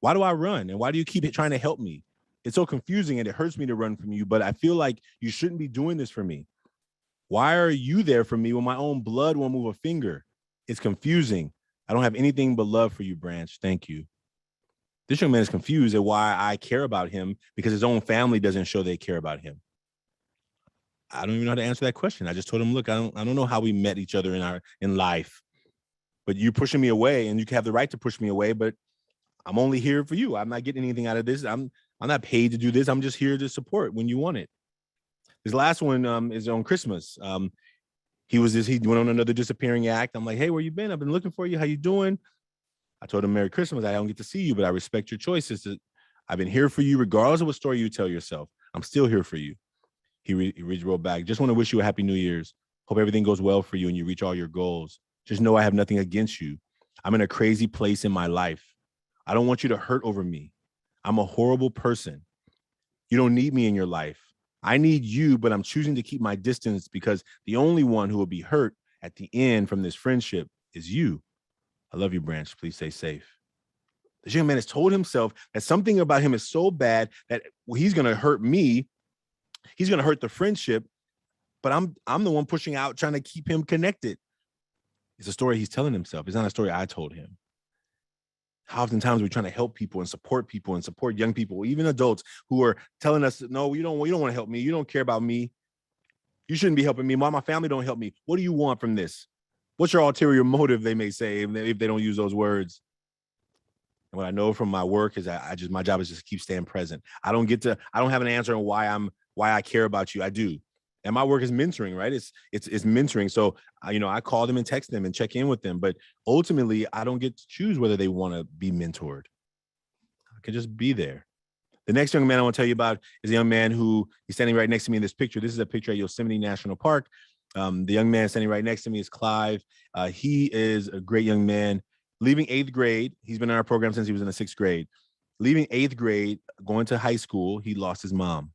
why do I run? And why do you keep trying to help me? It's so confusing and it hurts me to run from you, but I feel like you shouldn't be doing this for me. Why are you there for me when my own blood won't move a finger? It's confusing. I don't have anything but love for you, Branch. Thank you. This young man is confused at why I care about him because his own family doesn't show they care about him. I don't even know how to answer that question. I just told him, look, I don't know how we met each other in life, but you're pushing me away, and you have the right to push me away, but I'm only here for you. I'm not getting anything out of this. I'm not paid to do this. I'm just here to support when you want it. This last one is on Christmas. He went on another disappearing act. I'm like, hey, where you been? I've been looking for you. How you doing? I told him, Merry Christmas. I don't get to see you, but I respect your choices. I've been here for you, regardless of what story you tell yourself. I'm still here for you. He wrote back, just want to wish you a happy New Year's. Hope everything goes well for you and you reach all your goals. Just know I have nothing against you. I'm in a crazy place in my life. I don't want you to hurt over me. I'm a horrible person. You don't need me in your life. I need you, but I'm choosing to keep my distance because the only one who will be hurt at the end from this friendship is you. I love you, Branch. Please stay safe. This young man has told himself that something about him is so bad that he's going to hurt me. He's going to hurt the friendship, but I'm the one pushing out, trying to keep him connected. It's a story he's telling himself. It's not a story I told him. How oftentimes we're trying to help people and support young people, even adults who are telling us, no, you don't want to help me. You don't care about me. You shouldn't be helping me. Why my family don't help me? What do you want from this? What's your ulterior motive, they may say, if they don't use those words. And what I know from my work is my job is just to keep staying present. I don't have an answer on why I care about you. I do. And my work is mentoring, right? It's mentoring. So, I call them and text them and check in with them. But ultimately, I don't get to choose whether they want to be mentored. I can just be there. The next young man I want to tell you about is a young man who he's standing right next to me in this picture. This is a picture at Yosemite National Park. The young man standing right next to me is Clive. He is a great young man. Leaving 8th grade, he's been in our program since he was in the 6th grade. Leaving 8th grade, going to high school, he lost his mom.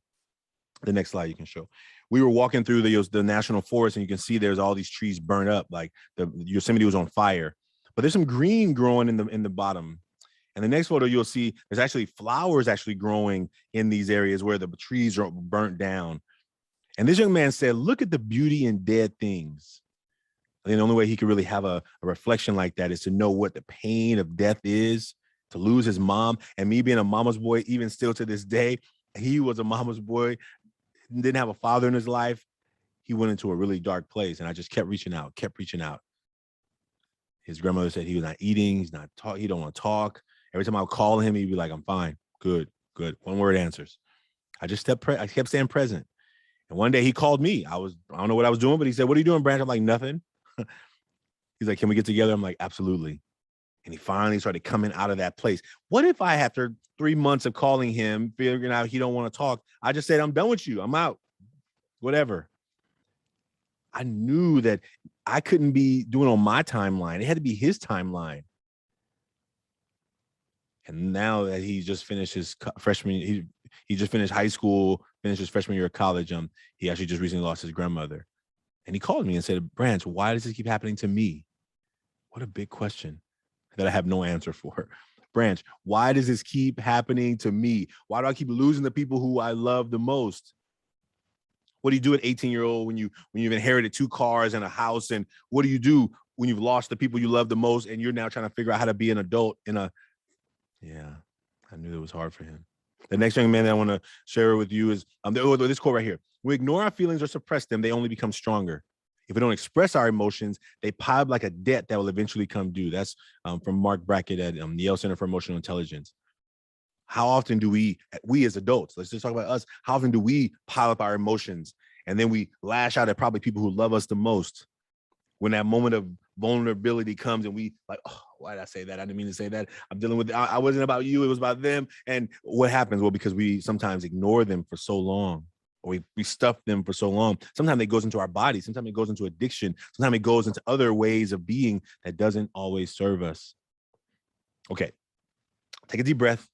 The next slide you can show. We were walking through the national forest, and you can see there's all these trees burned up, like the Yosemite was on fire. But there's some green growing in the bottom. And the next photo you'll see there's actually flowers actually growing in these areas where the trees are burnt down. And this young man said, look at the beauty in dead things. I think the only way he could really have a reflection like that is to know what the pain of death is, to lose his mom. And me being a mama's boy, even still to this day, he was a mama's boy, didn't have a father in his life. He went into a really dark place, and I just kept reaching out. His grandmother said he was not eating, he's not talk, he don't want to talk. Every time I would call him, he'd be like, I'm fine, good. One word answers. I kept staying present. And one day he called me. I don't know what I was doing, but he said, what are you doing, Branch? I'm like, nothing. He's like, can we get together? I'm like, absolutely. And he finally started coming out of that place. What if I, after 3 months of calling him, figuring out he don't want to talk, I just said, I'm done with you. I'm out. Whatever. I knew that I couldn't be doing on my timeline. It had to be his timeline. And now that he just finished his freshman, he just finished high school, finished his freshman year of college. He actually just recently lost his grandmother. And he called me and said, Branch, why does this keep happening to me? What a big question that I have no answer for. Branch, why does this keep happening to me? Why do I keep losing the people who I love the most? What do you do at 18-year-old when you've inherited 2 cars and a house? And what do you do when you've lost the people you love the most and you're now trying to figure out how to be an adult yeah, I knew it was hard for him. The next young man that I want to share with you is this quote right here. We ignore our feelings or suppress them, they only become stronger. If we don't express our emotions, they pile up like a debt that will eventually come due. That's from Mark Brackett at Yale Center for Emotional Intelligence. How often do we as adults, let's just talk about us, how often do we pile up our emotions and then we lash out at probably people who love us the most? When that moment of vulnerability comes and we like, oh, why did I say that? I didn't mean to say that. I'm dealing with, I wasn't about you, it was about them. And what happens? Well, because we sometimes ignore them for so long, or we stuff them for so long. Sometimes it goes into our body. Sometimes it goes into addiction. Sometimes it goes into other ways of being that doesn't always serve us. Okay, take a deep breath.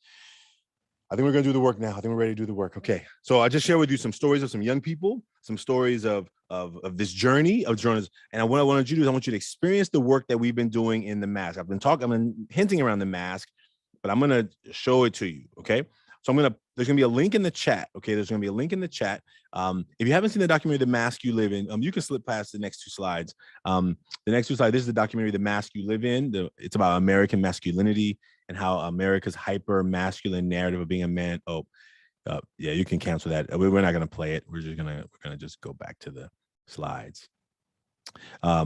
I think we're going to do the work now. I think we're ready to do the work. Okay. So I just share with you some stories of some young people, some stories of this journey of journalists. And what I want you to do is I want you to experience the work that we've been doing in the mask. I've been hinting around the mask, but I'm going to show it to you. Okay. So there's going to be a link in the chat. Okay. There's going to be a link in the chat. If you haven't seen the documentary, The Mask You Live In, you can slip past the next 2 slides. The next 2 slides, this is the documentary, The Mask You Live In. It's about American masculinity and how America's hyper masculine narrative of being a man. Yeah, you can cancel that. We're not going to play it. We're going to just go back to the slides. Yeah,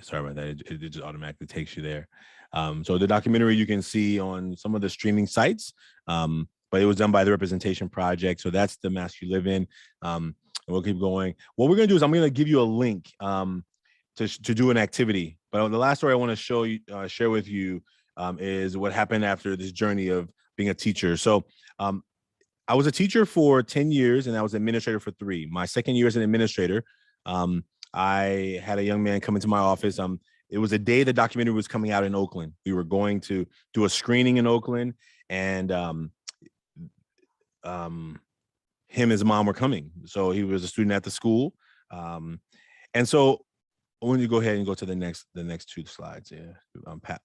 sorry about that. It just automatically takes you there. So the documentary you can see on some of the streaming sites, but it was done by the Representation Project. So that's The Mask You Live In. And we'll keep going. What we're going to do is I'm going to give you a link to do an activity. But the last story I want to share with you is what happened after this journey of being a teacher. So I was a teacher for 10 years and I was an administrator for 3. My second year as an administrator, I had a young man come into my office. It was a day the documentary was coming out in Oakland. We were going to do a screening in Oakland, and him and his mom were coming. So he was a student at the school. And so when you go ahead and go to the next 2 slides, yeah. Pat.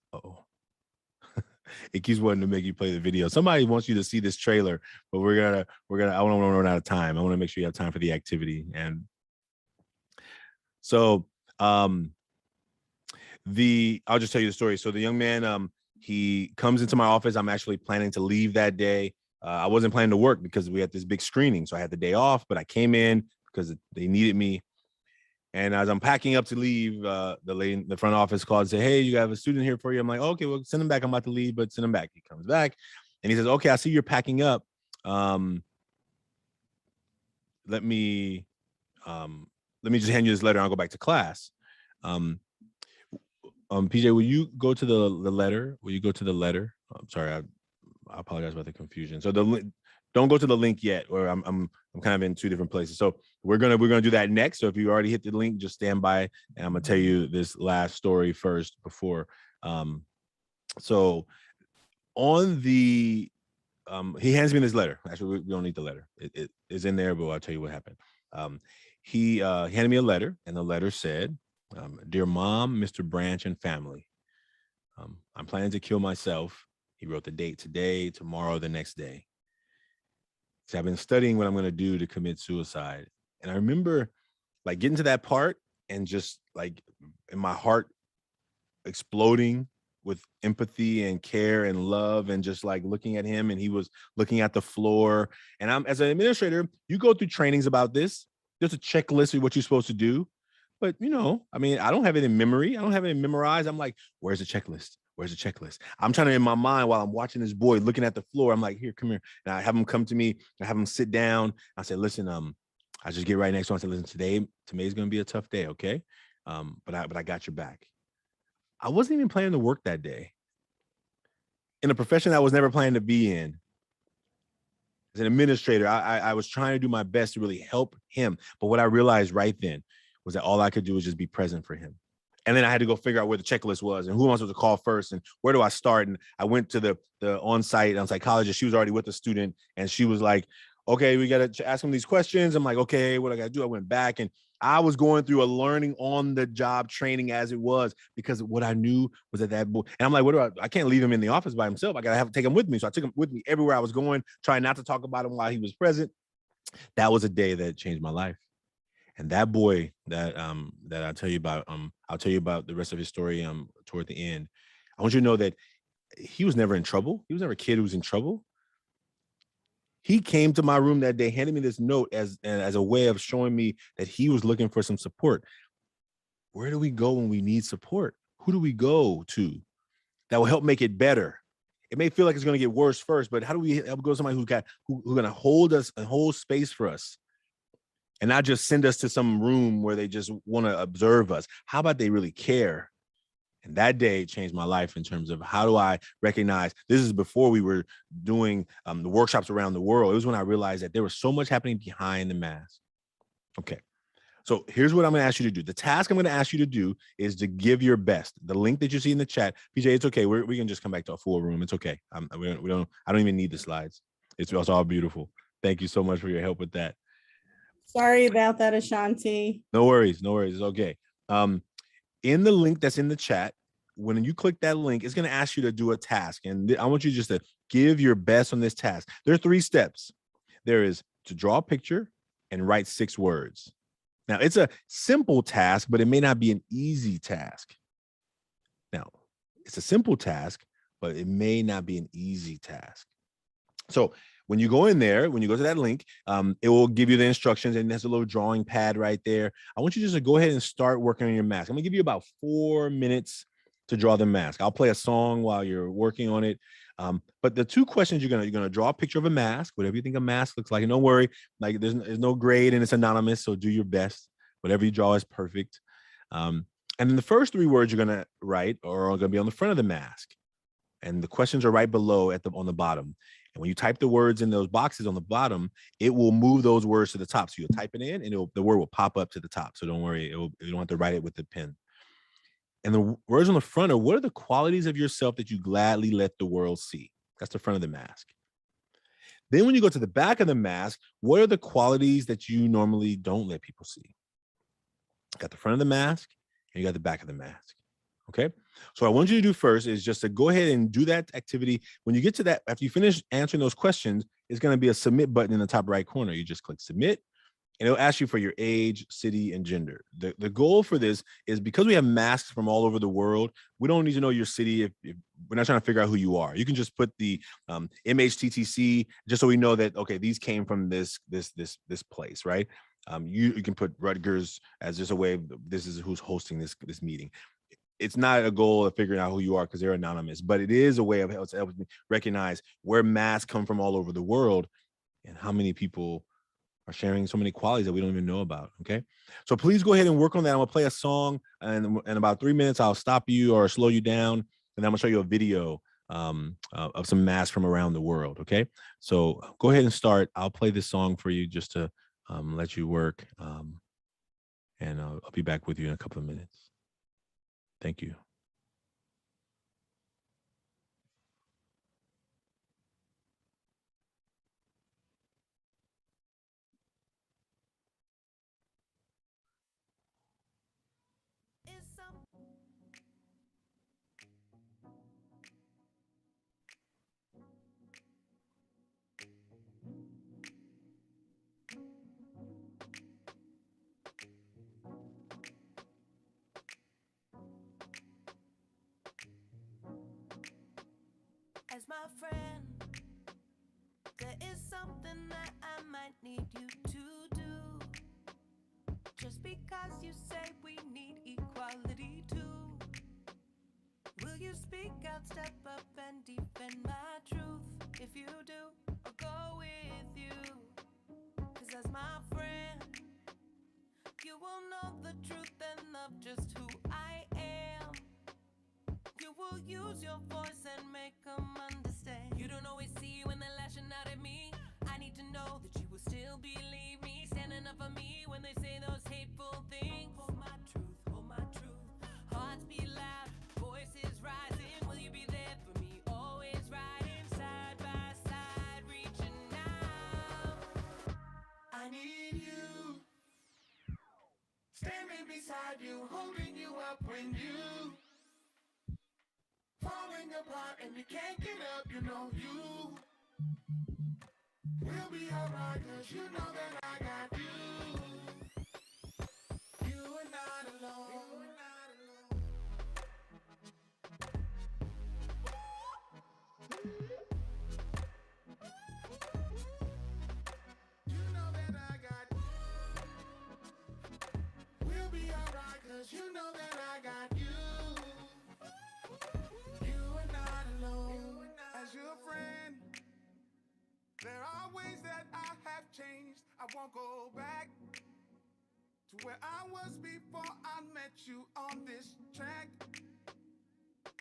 It keeps wanting to make you play the video. Somebody wants you to see this trailer, but we're gonna. I don't want to run out of time. I want to make sure you have time for the activity. And so, I'll just tell you the story. So the young man, he comes into my office. I'm actually planning to leave that day. I wasn't planning to work because we had this big screening, so I had the day off. But I came in because they needed me. And as I'm packing up to leave, the lady in the front office called and said, "Hey, you have a student here for you." I'm like, "Okay, well, send him back. I'm about to leave, but send him back." He comes back and he says, "Okay, I see you're packing up. Let me just hand you this letter. I'll go back to class." PJ, will you go to the letter? Will you go to the letter? I'm sorry, I apologize about the confusion. So don't go to the link yet, or I'm kind of in 2 different places. So we're gonna do that next. So if you already hit the link, just stand by, and I'm gonna tell you this last story first before. So on the he hands me this letter. Actually, we don't need the letter. It is in there, but I'll tell you what happened. He handed me a letter, and the letter said, "Dear Mom, Mr. Branch, and family, I'm planning to kill myself." He wrote the date today, tomorrow, the next day. So I've been studying what I'm going to do to commit suicide. And I remember like getting to that part and just like in my heart exploding with empathy and care and love, and just like looking at him, and he was looking at the floor. And I'm, as an administrator, you go through trainings about this. There's a checklist of what you're supposed to do. But, I mean, I don't have it in memory. I don't have it memorized. I'm like, where's the checklist? Where's the checklist? I'm trying to, in my mind, while I'm watching this boy looking at the floor, I'm like, here, come here. And I have him come to me. I have him sit down. I said, listen, I just get right next to him. I said, listen, today's going to be a tough day. Okay. But I got your back. I wasn't even planning to work that day in a profession I was never planning to be in. As an administrator, I was trying to do my best to really help him. But what I realized right then was that all I could do was just be present for him. And then I had to go figure out where the checklist was and who am I supposed to call first and where do I start? And I went to the on-site psychologist. She was already with the student and she was like, okay, we got to ask him these questions. I'm like, okay, what I got to do? I went back and I was going through a learning on the job training as it was, because what I knew was that boy, and I'm like, I can't leave him in the office by himself. I got to take him with me. So I took him with me everywhere I was going, trying not to talk about him while he was present. That was a day that changed my life. And that boy that I'll tell you about, I'll tell you about the rest of his story toward the end. I want you to know that he was never in trouble. He was never a kid who was in trouble. He came to my room that day, handed me this note as a way of showing me that he was looking for some support. Where do we go when we need support? Who do we go to that will help make it better? It may feel like it's going to get worse first, but how do we help go to somebody who's going to hold us and hold space for us? And not just send us to some room where they just want to observe us. How about they really care? And that day changed my life in terms of how do I recognize, this is before we were doing the workshops around the world. It was when I realized that there was so much happening behind the mask. Okay. So here's what I'm going to ask you to do. The task I'm going to ask you to do is to give your best. The link that you see in the chat, PJ, it's okay. We can just come back to a full room. It's okay. I don't even need the slides. It's all beautiful. Thank you so much for your help with that. Sorry about that, Ashanti. No worries. It's okay. In the link that's in the chat, when you click that link, it's going to ask you to do a task. And I want you just to give your best on this task. There are 3 steps. There is to draw a picture and write 6 words. Now, it's a simple task, but it may not be an easy task. Now, it's a simple task, but it may not be an easy task. So when you go in there, when you go to that link, it will give you the instructions and there's a little drawing pad right there. I want you just to go ahead and start working on your mask. I'm gonna give you about 4 minutes to draw the mask. I'll play a song while you're working on it. But the 2 questions, you're gonna draw a picture of a mask, whatever you think a mask looks like. And don't worry, like there's no grade and it's anonymous, so do your best. Whatever you draw is perfect. And then the first 3 words you're gonna write are gonna be on the front of the mask. And the questions are right below on the bottom. And when you type the words in those boxes on the bottom, it will move those words to the top. So you'll type it in and the word will pop up to the top. So don't worry, you don't have to write it with the pen. And the words on the front are, what are the qualities of yourself that you gladly let the world see? That's the front of the mask. Then when you go to the back of the mask, what are the qualities that you normally don't let people see? You got the front of the mask and you got the back of the mask. Okay. So what I want you to do first is just to go ahead and do that activity. When you get to that, after you finish answering those questions, it's going to be a submit button in the top right corner. You just click submit and it'll ask you for your age, city, and gender. The goal for this is because we have masks from all over the world, we don't need to know your city if we're not trying to figure out who you are. You can just put the MHTTC just so we know that, okay, these came from this place, right? You can put Rutgers as just a way of, this is who's hosting this meeting. It's not a goal of figuring out who you are because they're anonymous, but it is a way of helping me recognize where masks come from all over the world and how many people are sharing so many qualities that we don't even know about. Okay. So please go ahead and work on that. I'm gonna play a song and in about 3 minutes, I'll stop you or slow you down. And I'm gonna show you a video of some masks from around the world. Okay. So go ahead and start. I'll play this song for you just to let you work. And I'll be back with you in a couple of minutes. Thank you. As my friend, there is something that I might need you to do. Just because you say we need equality too. Will you speak out, step up and defend my truth? If you do, I'll go with you. 'Cause as my friend, you will know the truth and love just who I am. You will use your voice and make them understand. You don't always see when they're lashing out at me. I need to know that you will still believe me, standing up for me when they say those hateful things. beside you, holding you up when you falling apart and you can't get up, you know you will be alright, cause you know that I got you. You are not alone. You are not alone. You know that I got. We'll be alright, cause you know that I got you. You are not alone. As your friend, there are ways that I have changed. I won't go back to where I was before I met you on this track.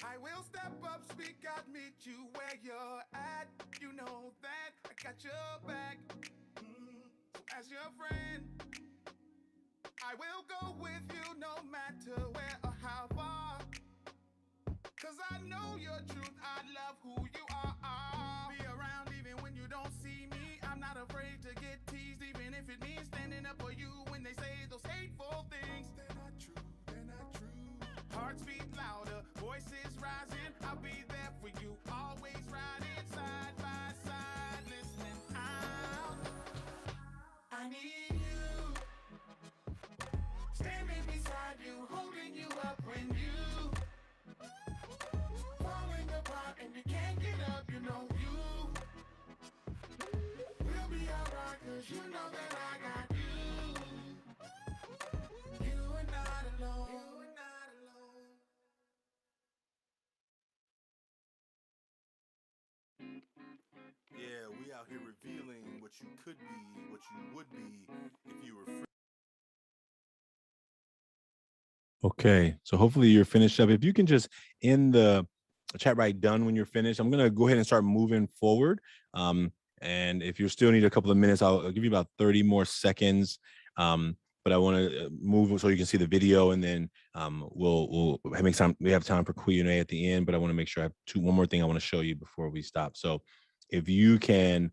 I will step up, speak out, meet you where you're at. You know that I got your back. So as your friend, I will go with you no matter where or how far. Cause I know your truth, I love who you are. Be around even when you don't see me. I'm not afraid to get teased, even if it means standing up for you when they say those hateful things. They're not true, they're not true. Hearts beat louder, voices rising. I'll be there for you, always riding side by side, listening out. I need you, standing beside you, holding you up when you falling apart and you can't get up, you know you will be alright, cause you know that I got you. You are not alone. You are not alone. Yeah, we out here revealing what you could be, what you would be if you were free. Okay, so hopefully you're finished up. If you can just end the chat right done when you're finished, I'm gonna go ahead and start moving forward. And if you still need a couple of minutes, I'll give you about 30 more seconds. But I want to move so you can see the video, and then we'll make time. We have time for Q&A at the end, but I want to make sure I have one more thing I want to show you before we stop. So if you can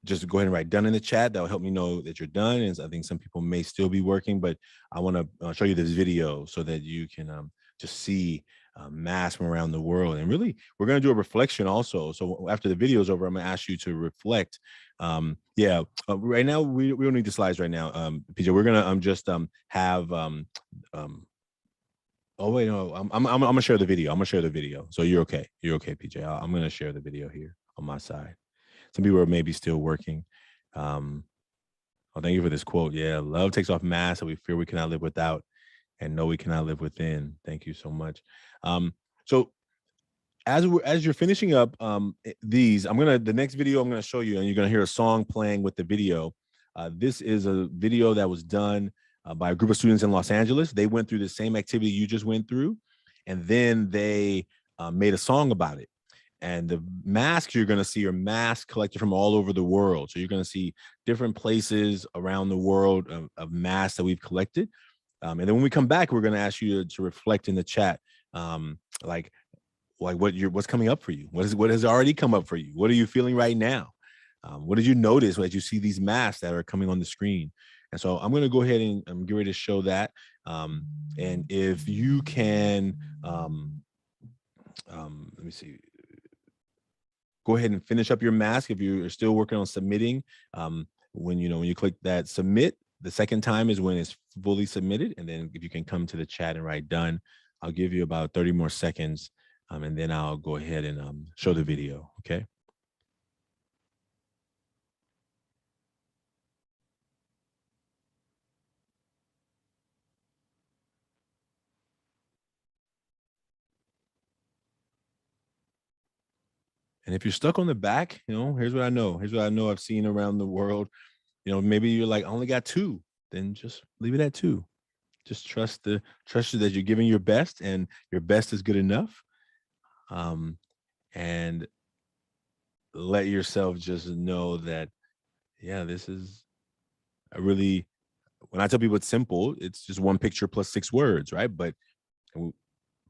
just go ahead and write done in the chat, that will help me know that you're done. And I think some people may still be working, but I want to show you this video so that you can just see mass from around the world. And really, we're going to do a reflection also. So after the video is over, I'm going to ask you to reflect. Right now, we don't need the slides right now, PJ. We're going to just have oh wait, no, I'm gonna share the video. I'm gonna share the video. So you're okay. You're okay, PJ. I'm gonna share the video here on my side. Some people are maybe still working. Oh, thank you for this quote. Yeah, love takes off masks that we fear we cannot live without, and know we cannot live within. Thank you so much. So as you're finishing up these, the next video I'm gonna show you, and you're gonna hear a song playing with the video. This is a video that was done by a group of students in Los Angeles. They went through the same activity you just went through, and then they made a song about it. And the masks you're going to see are masks collected from all over the world. So you're going to see different places around the world of masks that we've collected. And then when we come back, we're going to ask you to reflect in the chat, like what's coming up for you. What has already come up for you? What are you feeling right now? What did you notice as you see these masks that are coming on the screen? And so I'm going to go ahead and get ready to show that. And if you can, let me see. Go ahead and finish up your mask. If you're still working on submitting, when you click that submit, the second time is when it's fully submitted. And then if you can come to the chat and write done, I'll give you about 30 more seconds, and then I'll go ahead and show the video. Okay. And if you're stuck on the back, here's what I know. Here's what I know I've seen around the world. Maybe you're like, I only got 2. Then just leave it at 2. Just trust that you're giving your best, and your best is good enough. And let yourself just know that, yeah, this is when I tell people it's simple, it's just 1 picture plus 6 words, right? But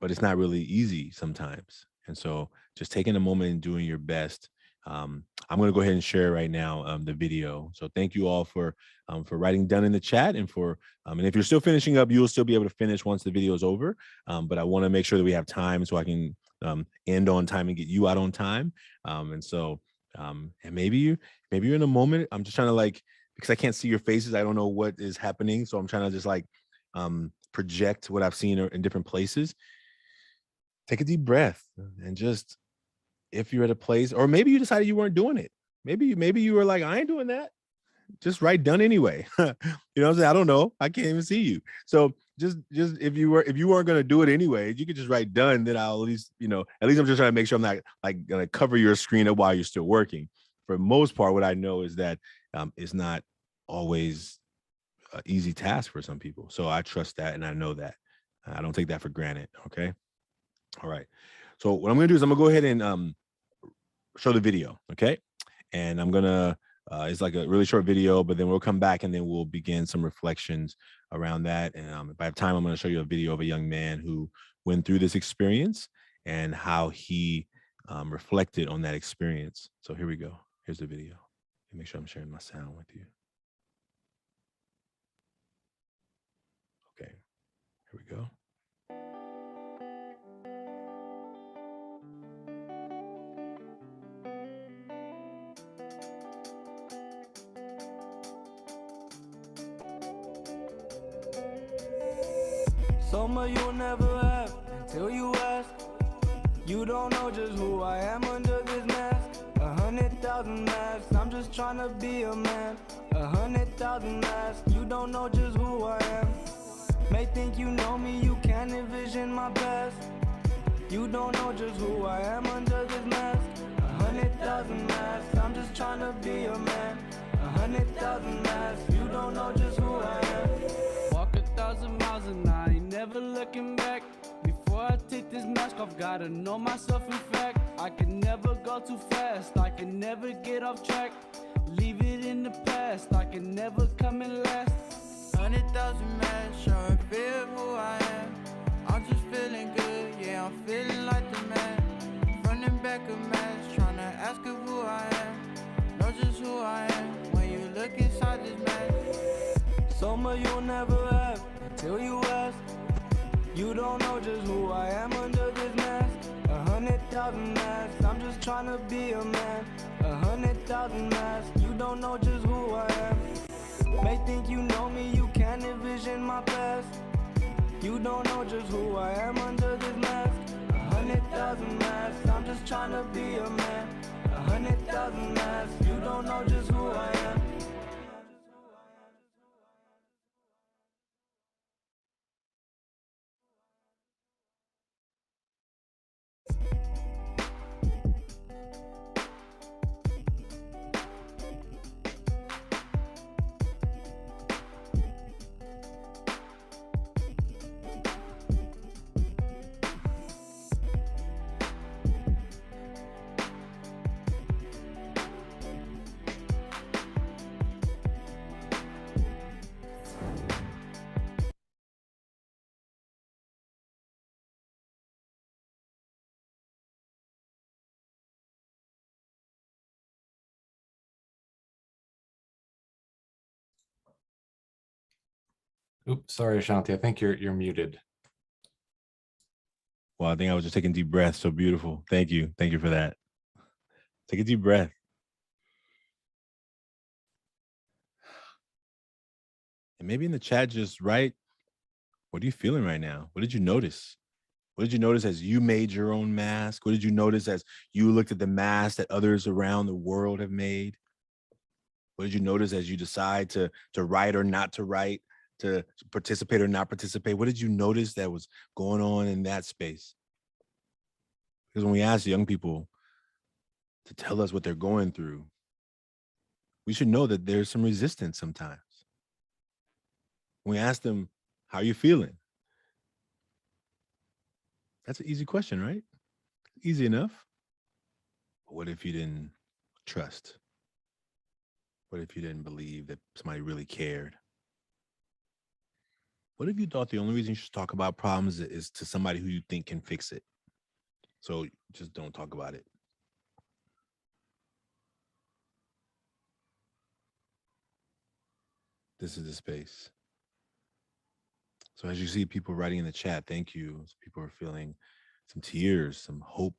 it's not really easy sometimes. And so just taking a moment and doing your best I'm going to go ahead and share right now the video. So thank you all for writing done in the chat, and and if you're still finishing up, you'll still be able to finish once the video is over. But I want to make sure that we have time so I can end on time and get you out on time. And maybe you're in a moment. I'm just trying to because I can't see your faces. I don't know what is happening. So I'm trying to just project what I've seen in different places. Take a deep breath and just, if you're at a place, or maybe you decided you weren't doing it. Maybe you were like, I ain't doing that. Just write done anyway. You know what I'm saying? I don't know. I can't even see you. So just if you weren't going to do it anyway, you could just write done. Then I'll at least I'm just trying to make sure I'm not going to cover your screen up while you're still working. For the most part, what I know is that it's not always an easy task for some people. So I trust that, and I know that. I don't take that for granted. Okay. All right. So what I'm going to do is I'm going to go ahead and show the video. Okay. And I'm going to, it's like a really short video, but then we'll come back and then we'll begin some reflections around that. And if I have time, I'm going to show you a video of a young man who went through this experience and how he reflected on that experience. So here we go. Here's the video. Make sure I'm sharing my sound with you. Okay, here we go. Summer you'll never have until you ask. You don't know just who I am under this mask. 100,000 masks, I'm just trying to be a man. 100,000 masks, you don't know just who I am. May think you know me, you can't envision my past. You don't know just who I am under this mask. 100,000 masks, I'm just trying to be a man. 100,000 masks, you don't know just who I am. Walk 1,000 miles and I ain't never looking back. Before I take this mask off, gotta know myself in fact. I can never go too fast, I can never get off track. Leave it in the past, I can never come in last. 100,000 masks, showing fear of who I am. I'm just feeling good, yeah, I'm feeling like the man. Front and back of mask, trying to ask of who I am. Know just who I am when you look inside this mask. Summer you'll never have until you ask. You don't know just who I am under this mask. 100,000 masks, I'm just trying to be a man. 100,000 masks, you don't know just who I am. May think you know me, you can't envision my past. You don't know just who I am under this mask. 100,000 masks, I'm just trying to be a man. 100,000 masks, you don't know just who I am. Oops, sorry, Ashanti. I think you're muted. Well, I think I was just taking deep breaths. So beautiful. Thank you. Thank you for that. Take a deep breath. And maybe in the chat, just write, what are you feeling right now? What did you notice? What did you notice as you made your own mask? What did you notice as you looked at the mask that others around the world have made? What did you notice as you decide to write or not to write, to participate or not participate? What did you notice that was going on in that space? Because when we ask young people to tell us what they're going through, we should know that there's some resistance sometimes. When we ask them, how are you feeling? That's an easy question, right? Easy enough. But what if you didn't trust? What if you didn't believe that somebody really cared? What if you thought the only reason you should talk about problems is to somebody who you think can fix it? So just don't talk about it. this is the space. So as you see people writing in the chat, thank you. People are feeling some tears, some hope,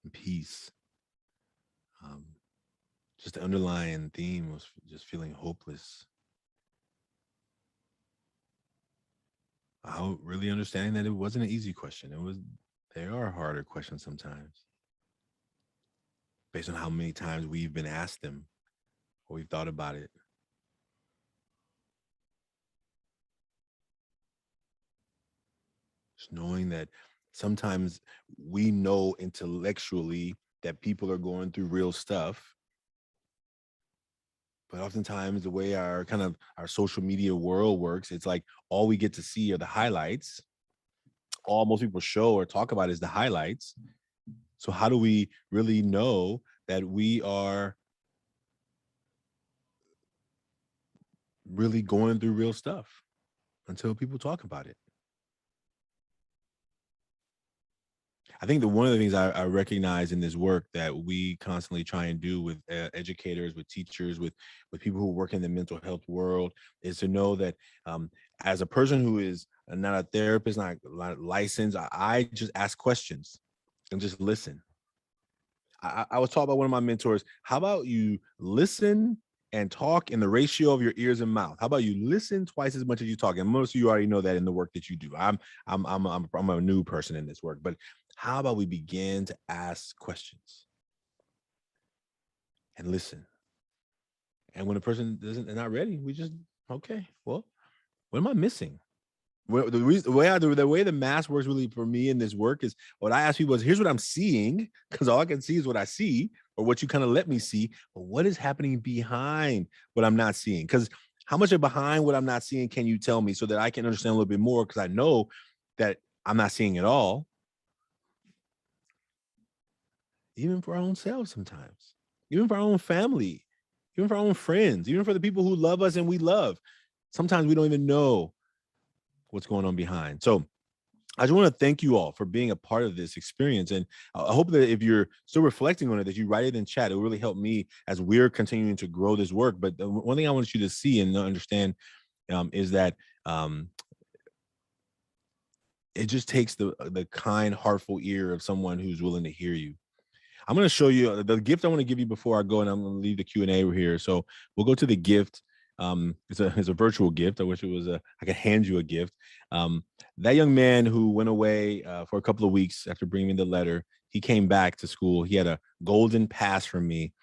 and peace. Just the underlying theme was just feeling hopeless. I really understanding that it wasn't an easy question. They are harder questions sometimes, based on how many times we've been asked them or we've thought about it. Just knowing that sometimes we know intellectually that people are going through real stuff, but oftentimes the way our social media world works, it's like all we get to see are the highlights. All most people show or talk about is the highlights. So how do we really know that we are really going through real stuff until people talk about it? I think that one of the things I recognize in this work that we constantly try and do with educators, with teachers, with people who work in the mental health world is to know that as a person who is not a therapist, not licensed, I just ask questions and just listen. I was taught by one of my mentors, how about you listen and talk in the ratio of your ears and mouth? How about you listen twice as much as you talk? And most of you already know that in the work that you do. I'm a new person in this work, but how about we begin to ask questions and listen? And when a person they're not ready, we just, okay, well, what am I missing? Well, the way the math works really for me in this work is what I ask people is, here's what I'm seeing, because all I can see is what I see or what you kind of let me see. But what is happening behind what I'm not seeing? Because how much of behind what I'm not seeing can you tell me so that I can understand a little bit more? Because I know that I'm not seeing it all. Even for our own selves sometimes, even for our own family, even for our own friends, even for the people who love us and we love. Sometimes we don't even know what's going on behind. So I just want to thank you all for being a part of this experience. And I hope that if you're still reflecting on it, that you write it in chat. It will really help me as we're continuing to grow this work. But the one thing I want you to see and understand is that it just takes the kind, heartful ear of someone who's willing to hear you. I'm going to show you the gift I want to give you before I go, and I'm going to leave the Q&A here. So we'll go to the gift. It's a virtual gift. I wish it was I could hand you a gift. That young man who went away for a couple of weeks after bringing me the letter, he came back to school. He had a golden pass from me.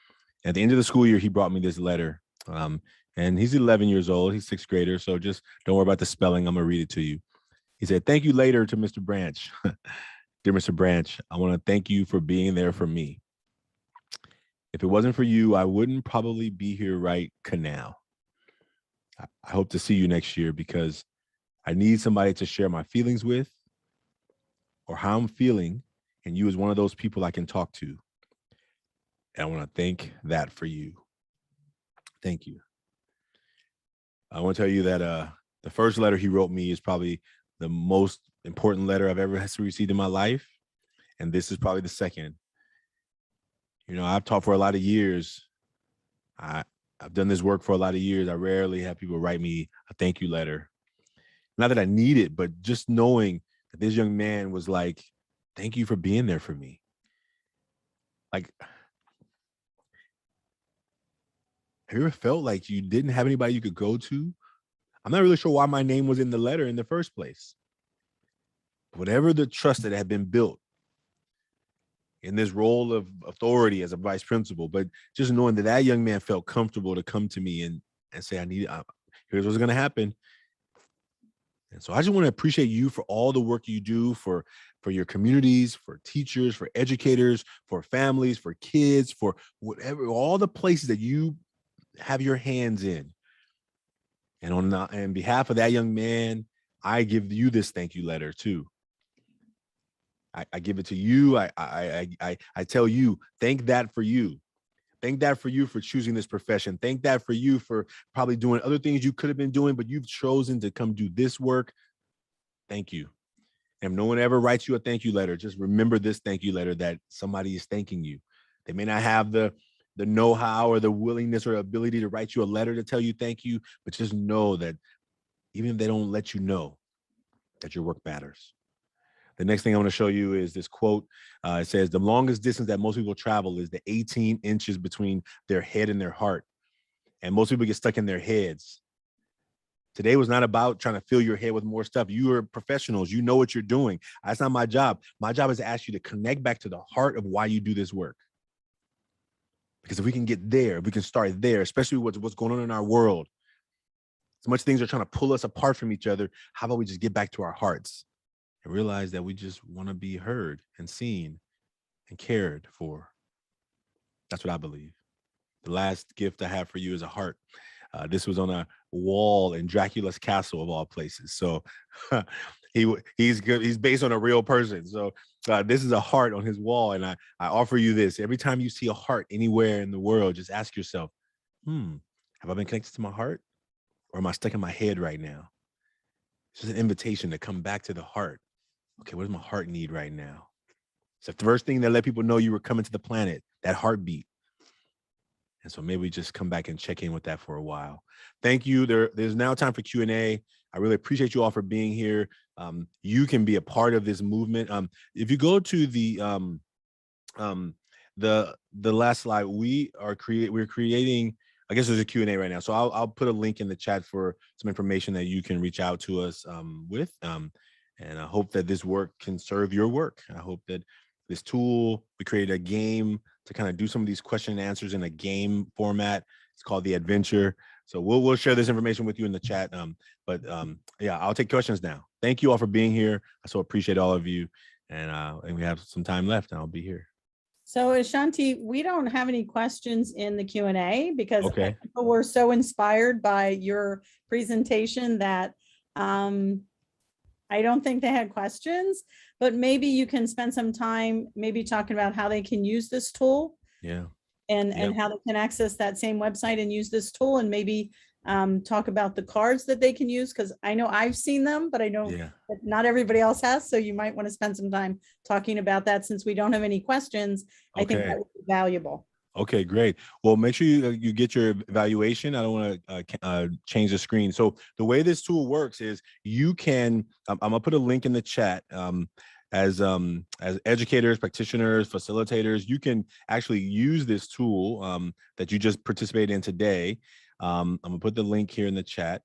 At the end of the school year, he brought me this letter. And he's 11 years old. He's sixth grader. So just don't worry about the spelling. I'm going to read it to you. He said, "Thank you later to Mr. Branch." Dear Mr. Branch, I want to thank you for being there for me. If it wasn't for you, I wouldn't probably be here right now. I hope to see you next year because I need somebody to share my feelings with or how I'm feeling, and you is one of those people I can talk to. And I want to thank that for you. Thank you. I want to tell you that the first letter he wrote me is probably the most important letter I've ever received in my life. And this is probably the second. You know, I've taught for a lot of years. I've done this work for a lot of years. I rarely have people write me a thank you letter. Not that I need it, but just knowing that this young man was like, thank you for being there for me. Like, have you ever felt like you didn't have anybody you could go to? I'm not really sure why my name was in the letter in the first place. Whatever the trust that had been built in this role of authority as a vice principal, but just knowing that that young man felt comfortable to come to me and say, here's what's going to happen. And so I just want to appreciate you for all the work you do for your communities, for teachers, for educators, for families, for kids, for whatever, all the places that you have your hands in. And on behalf of that young man, I give you this thank you letter too. I give it to you. I tell you, thank that for you. Thank that for you for choosing this profession. Thank that for you for probably doing other things you could have been doing, but you've chosen to come do this work. Thank you. And if no one ever writes you a thank you letter, just remember this thank you letter that somebody is thanking you. They may not have the the know-how or the willingness or ability to write you a letter to tell you thank you, but just know that even if they don't let you know, that your work matters. The next thing I want to show you is this quote. It says, the longest distance that most people travel is the 18 inches between their head and their heart. And most people get stuck in their heads. Today was not about trying to fill your head with more stuff. You are professionals. You know what you're doing. That's not my job. My job is to ask you to connect back to the heart of why you do this work. Because if we can get there, if we can start there, especially what's going on in our world, as much things are trying to pull us apart from each other, how about we just get back to our hearts and realize that we just want to be heard and seen and cared for? That's what I believe. The last gift I have for you is a heart. This was on a wall in Dracula's castle of all places. So he's good. He's based on a real person. So this is a heart on his wall. And I offer you this. Every time you see a heart anywhere in the world, just ask yourself, have I been connected to my heart? Or am I stuck in my head right now? It's just an invitation to come back to the heart. Okay, what does my heart need right now? So the first thing that let people know you were coming to the planet, that heartbeat. And so maybe we just come back and check in with that for a while. Thank you. There's now time for Q&A. I really appreciate you all for being here. You can be a part of this movement. If you go to the last slide, we're creating, I guess there's a Q&A right now. So I'll put a link in the chat for some information that you can reach out to us with. And I hope that this work can serve your work. I hope that this tool, we created a game to kind of do some of these question and answers in a game format. It's called The Adventure. So we'll share this information with you in the chat. Yeah, I'll take questions now. Thank you all for being here. I so appreciate all of you. And we have some time left and I'll be here. So Ashanti, we don't have any questions in the Q&A because Okay. people were so inspired by your presentation that I don't think they had questions, but maybe you can spend some time maybe talking about how they can use this tool. Yeah. And how they can access that same website and use this tool, and maybe talk about the cards that they can use, because I know I've seen them, but I know that not everybody else has. So you might want to spend some time talking about that. Since we don't have any questions, I think that would be valuable. Okay, great. Well, make sure you get your evaluation. I don't want to change the screen. So the way this tool works is you can, I'm gonna put a link in the chat. As educators, practitioners, facilitators, you can actually use this tool that you just participated in today. I'm gonna put the link here in the chat.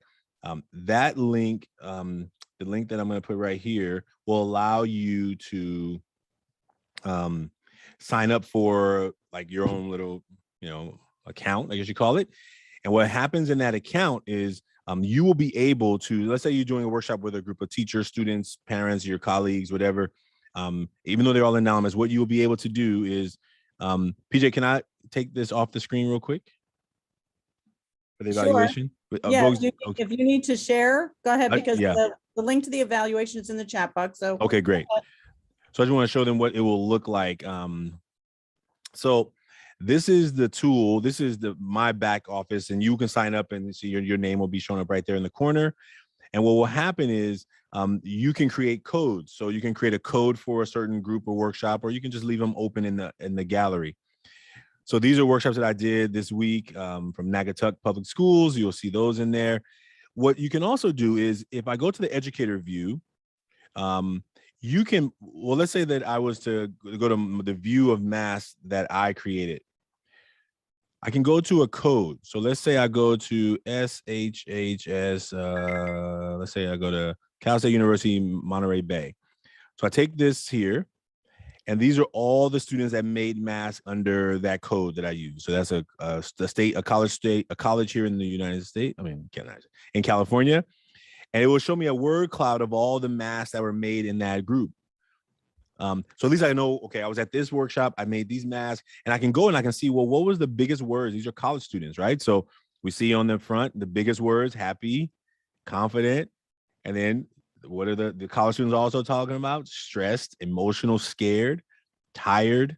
That link, the link that I'm gonna put right here, will allow you to sign up for like your own little, account, I guess you call it. And what happens in that account is you will be able to, let's say you're doing a workshop with a group of teachers, students, parents, your colleagues, whatever, even though they're all anonymous, what you will be able to do is, PJ, can I take this off the screen real quick for the evaluation? Yeah, if you need to share, go ahead, because the link to the evaluation is in the chat box. So okay, great. So I just want to show them what it will look like. So this is the tool. This is my back office, and you can sign up and see your name will be showing up right there in the corner. And what will happen is you can create codes. So you can create a code for a certain group or workshop, or you can just leave them open in the gallery. So these are workshops that I did this week from Naugatuck Public Schools. You'll see those in there. What you can also do is, if I go to the educator view, you can, well, let's say that I was to go to the view of Mass that I created. I can go to a code. So let's say I go to SHHS, let's say I go to Cal State University, Monterey Bay. So I take this here, and these are all the students that made Mass under that code that I use. So that's a college here in the United States, in California. And it will show me a word cloud of all the masks that were made in that group. So at least I know, okay, I was at this workshop, I made these masks, and I can go and I can see, well, what was the biggest words? These are college students, right? So we see on the front, the biggest words: happy, confident, and then what are the college students also talking about? Stressed, emotional, scared, tired.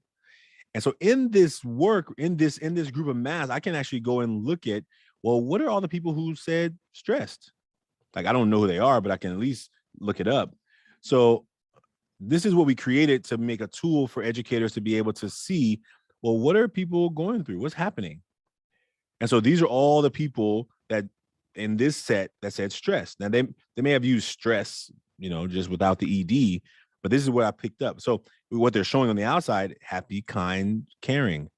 And so in this work, in this group of masks, I can actually go and look at, well, what are all the people who said stressed? Like, I don't know who they are, but I can at least look it up. So this is what we created to make a tool for educators to be able to see, well, what are people going through? What's happening? And so these are all the people that in this set that said stress. Now they may have used stress, just without the ED, but this is what I picked up. So what they're showing on the outside: happy, kind, caring.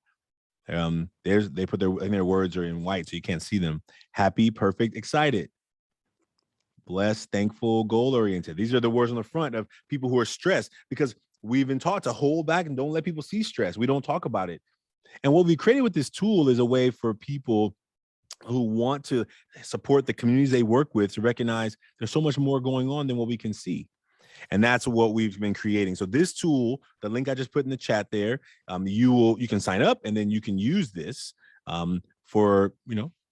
They put their words are in white, so you can't see them. Happy, perfect, excited, blessed, thankful, goal oriented. These are the words on the front of people who are stressed, because we've been taught to hold back and don't let people see stress. We don't talk about it. And what we created with this tool is a way for people who want to support the communities they work with to recognize there's so much more going on than what we can see. And that's what we've been creating. So this tool, the link I just put in the chat there, you can sign up, and then you can use this for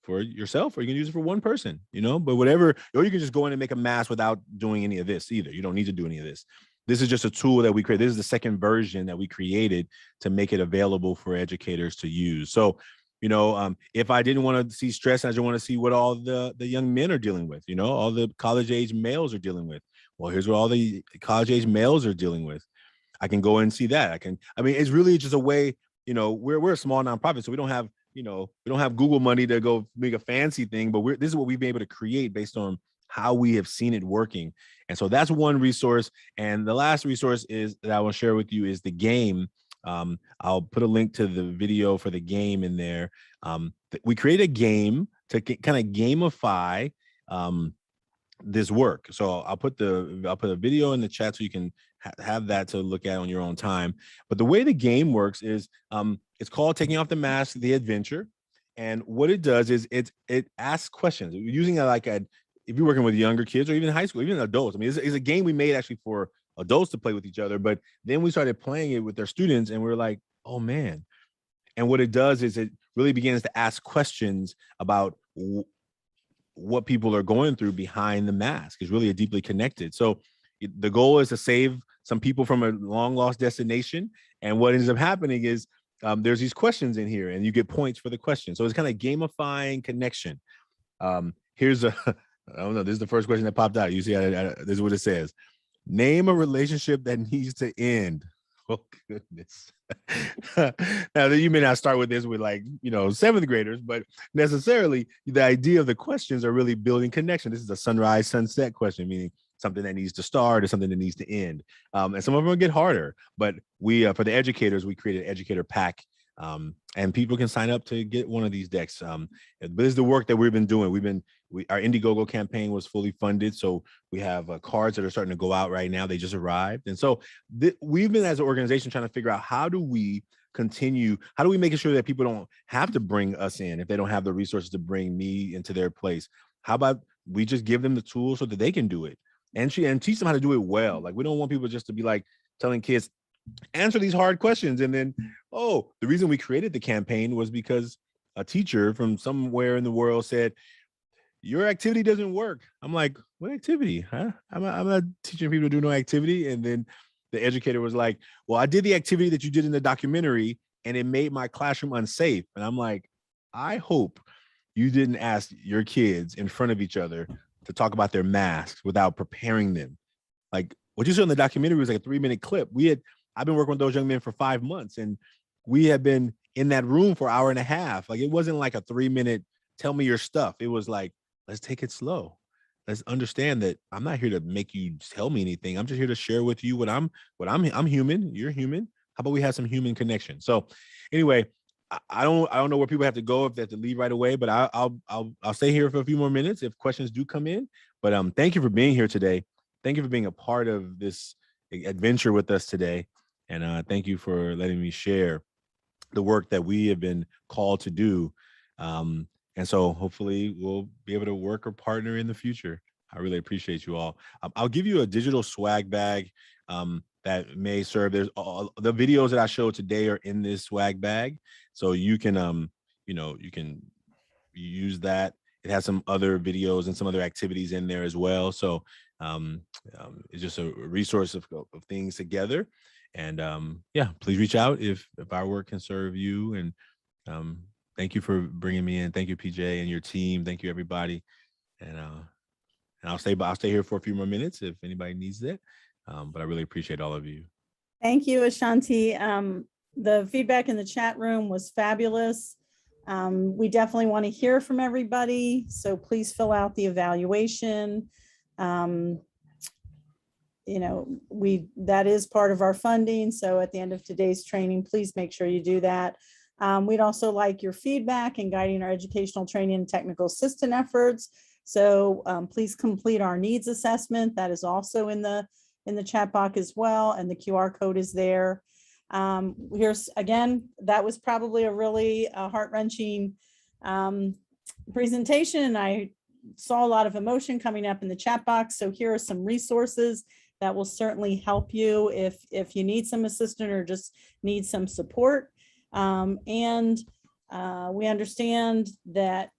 yourself, or you can use it for one person, but whatever, or you can just go in and make a mask without doing any of this either. You don't need to do any of this. This is just a tool that we create. This is the second version that we created to make it available for educators to use. So, if I didn't want to see stress, I just want to see what all the young men are dealing with, all the college age males are dealing with. Well, here's what all the college age males are dealing with. I can go and see that. It's really just a way, we're a small nonprofit, so we don't have, we don't have Google money to go make a fancy thing, but this is what we've been able to create based on how we have seen it working. And so that's one resource. And the last resource that I will share with you is the game. I'll put a link to the video for the game in there. We create a game to kind of gamify this work. So I'll put a video in the chat so you can have that to look at on your own time. But the way the game works is it's called Taking Off the Mask, the Adventure. And what it does is it asks questions using if you're working with younger kids or even high school, even adults. It's a game we made actually for adults to play with each other, but then we started playing it with their students, and we're like, oh man. And what it does is it really begins to ask questions about what people are going through behind the mask. Is really deeply connected. So the goal is to save some people from a long lost destination. And what ends up happening is there's these questions in here, and you get points for the question. So it's kind of gamifying connection. I don't know. This is the first question that popped out. You see, this is what it says. Name a relationship that needs to end. Oh, goodness. Now, you may not start with this with 7th graders, but necessarily the idea of the questions are really building connection. This is a sunrise, sunset question, meaning something that needs to start or something that needs to end. And some of them will get harder, but for the educators, we created an educator pack. And people can sign up to get one of these decks. But this is the work that we've been doing. Our Indiegogo campaign was fully funded. So we have cards that are starting to go out right now. They just arrived. And so we've been, as an organization, trying to figure out how do we make sure that people don't have to bring us in if they don't have the resources to bring me into their place. How about we just give them the tools so that they can do it and teach them how to do it well. We don't want people just to be telling kids, answer these hard questions. And then, the reason we created the campaign was because a teacher from somewhere in the world said, your activity doesn't work. I'm like, what activity? Huh? I'm not teaching people to do no activity. And then the educator was like, well, I did the activity that you did in the documentary, and it made my classroom unsafe. And I'm like, I hope you didn't ask your kids in front of each other to talk about their masks without preparing them. What you saw in the documentary was a 3-minute clip. I've been working with those young men for 5 months, and we have been in that room for an hour and a half. It wasn't a 3-minute tell me your stuff. It was let's take it slow. Let's understand that I'm not here to make you tell me anything. I'm just here to share with you I'm human. You're human. How about we have some human connection? So anyway, I don't know where people have to go if they have to leave right away, but I'll stay here for a few more minutes if questions do come in. But thank you for being here today. Thank you for being a part of this adventure with us today. And thank you for letting me share the work that we have been called to do. And so hopefully we'll be able to work or partner in the future. I really appreciate you all. I'll give you a digital swag bag that may serve. There's the videos that I showed today are in this swag bag. So you can, you can use that. It has some other videos and some other activities in there as well. So it's just a resource of things together. And please reach out if our work can serve you. And thank you for bringing me in. Thank you, PJ, and your team. Thank you, everybody. And I'll stay here for a few more minutes if anybody needs that. But I really appreciate all of you. Thank you, Ashanti. The feedback in the chat room was fabulous. We definitely want to hear from everybody, so please fill out the evaluation. You know, that is part of our funding, so at the end of today's training, please make sure you do that. We'd also like your feedback in guiding our educational training and technical assistant efforts. So please complete our needs assessment. That is also in the chat box as well, and the QR code is there. Here's again, that was probably a really heart-wrenching presentation, and I saw a lot of emotion coming up in the chat box. So here are some resources that will certainly help you if you need some assistance or just need some support. We understand that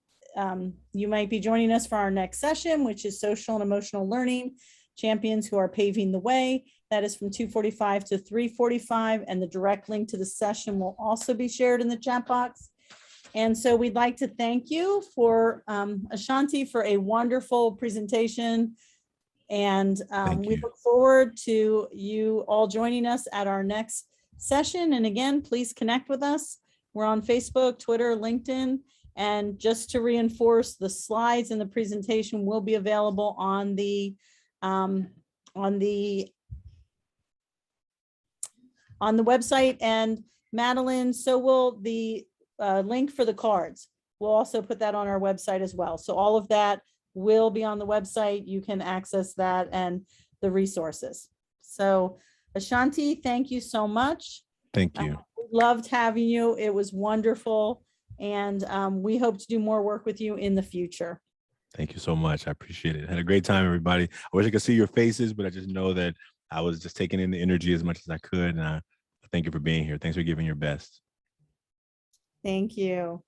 you might be joining us for our next session, which is social and emotional learning, champions who are paving the way. That is from 2:45 to 3:45, and the direct link to the session will also be shared in the chat box. And so we'd like to thank you for Ashanti for a wonderful presentation. And we look forward to you all joining us at our next session. And again, please connect with us. We're on Facebook, Twitter, LinkedIn. And just to reinforce, the slides and the presentation will be available on the website. And Madeline, so will the link for the cards. We'll also put that on our website as well. So all of that will be on the website. You can access that and the resources. So Ashanti, thank you so much. Thank you. Loved having you. It was wonderful. And we hope to do more work with you in the future. Thank you so much. I appreciate it. Had a great time, everybody. I wish I could see your faces, but I just know that I was just taking in the energy as much as I could. And thank you for being here. Thanks for giving your best. Thank you.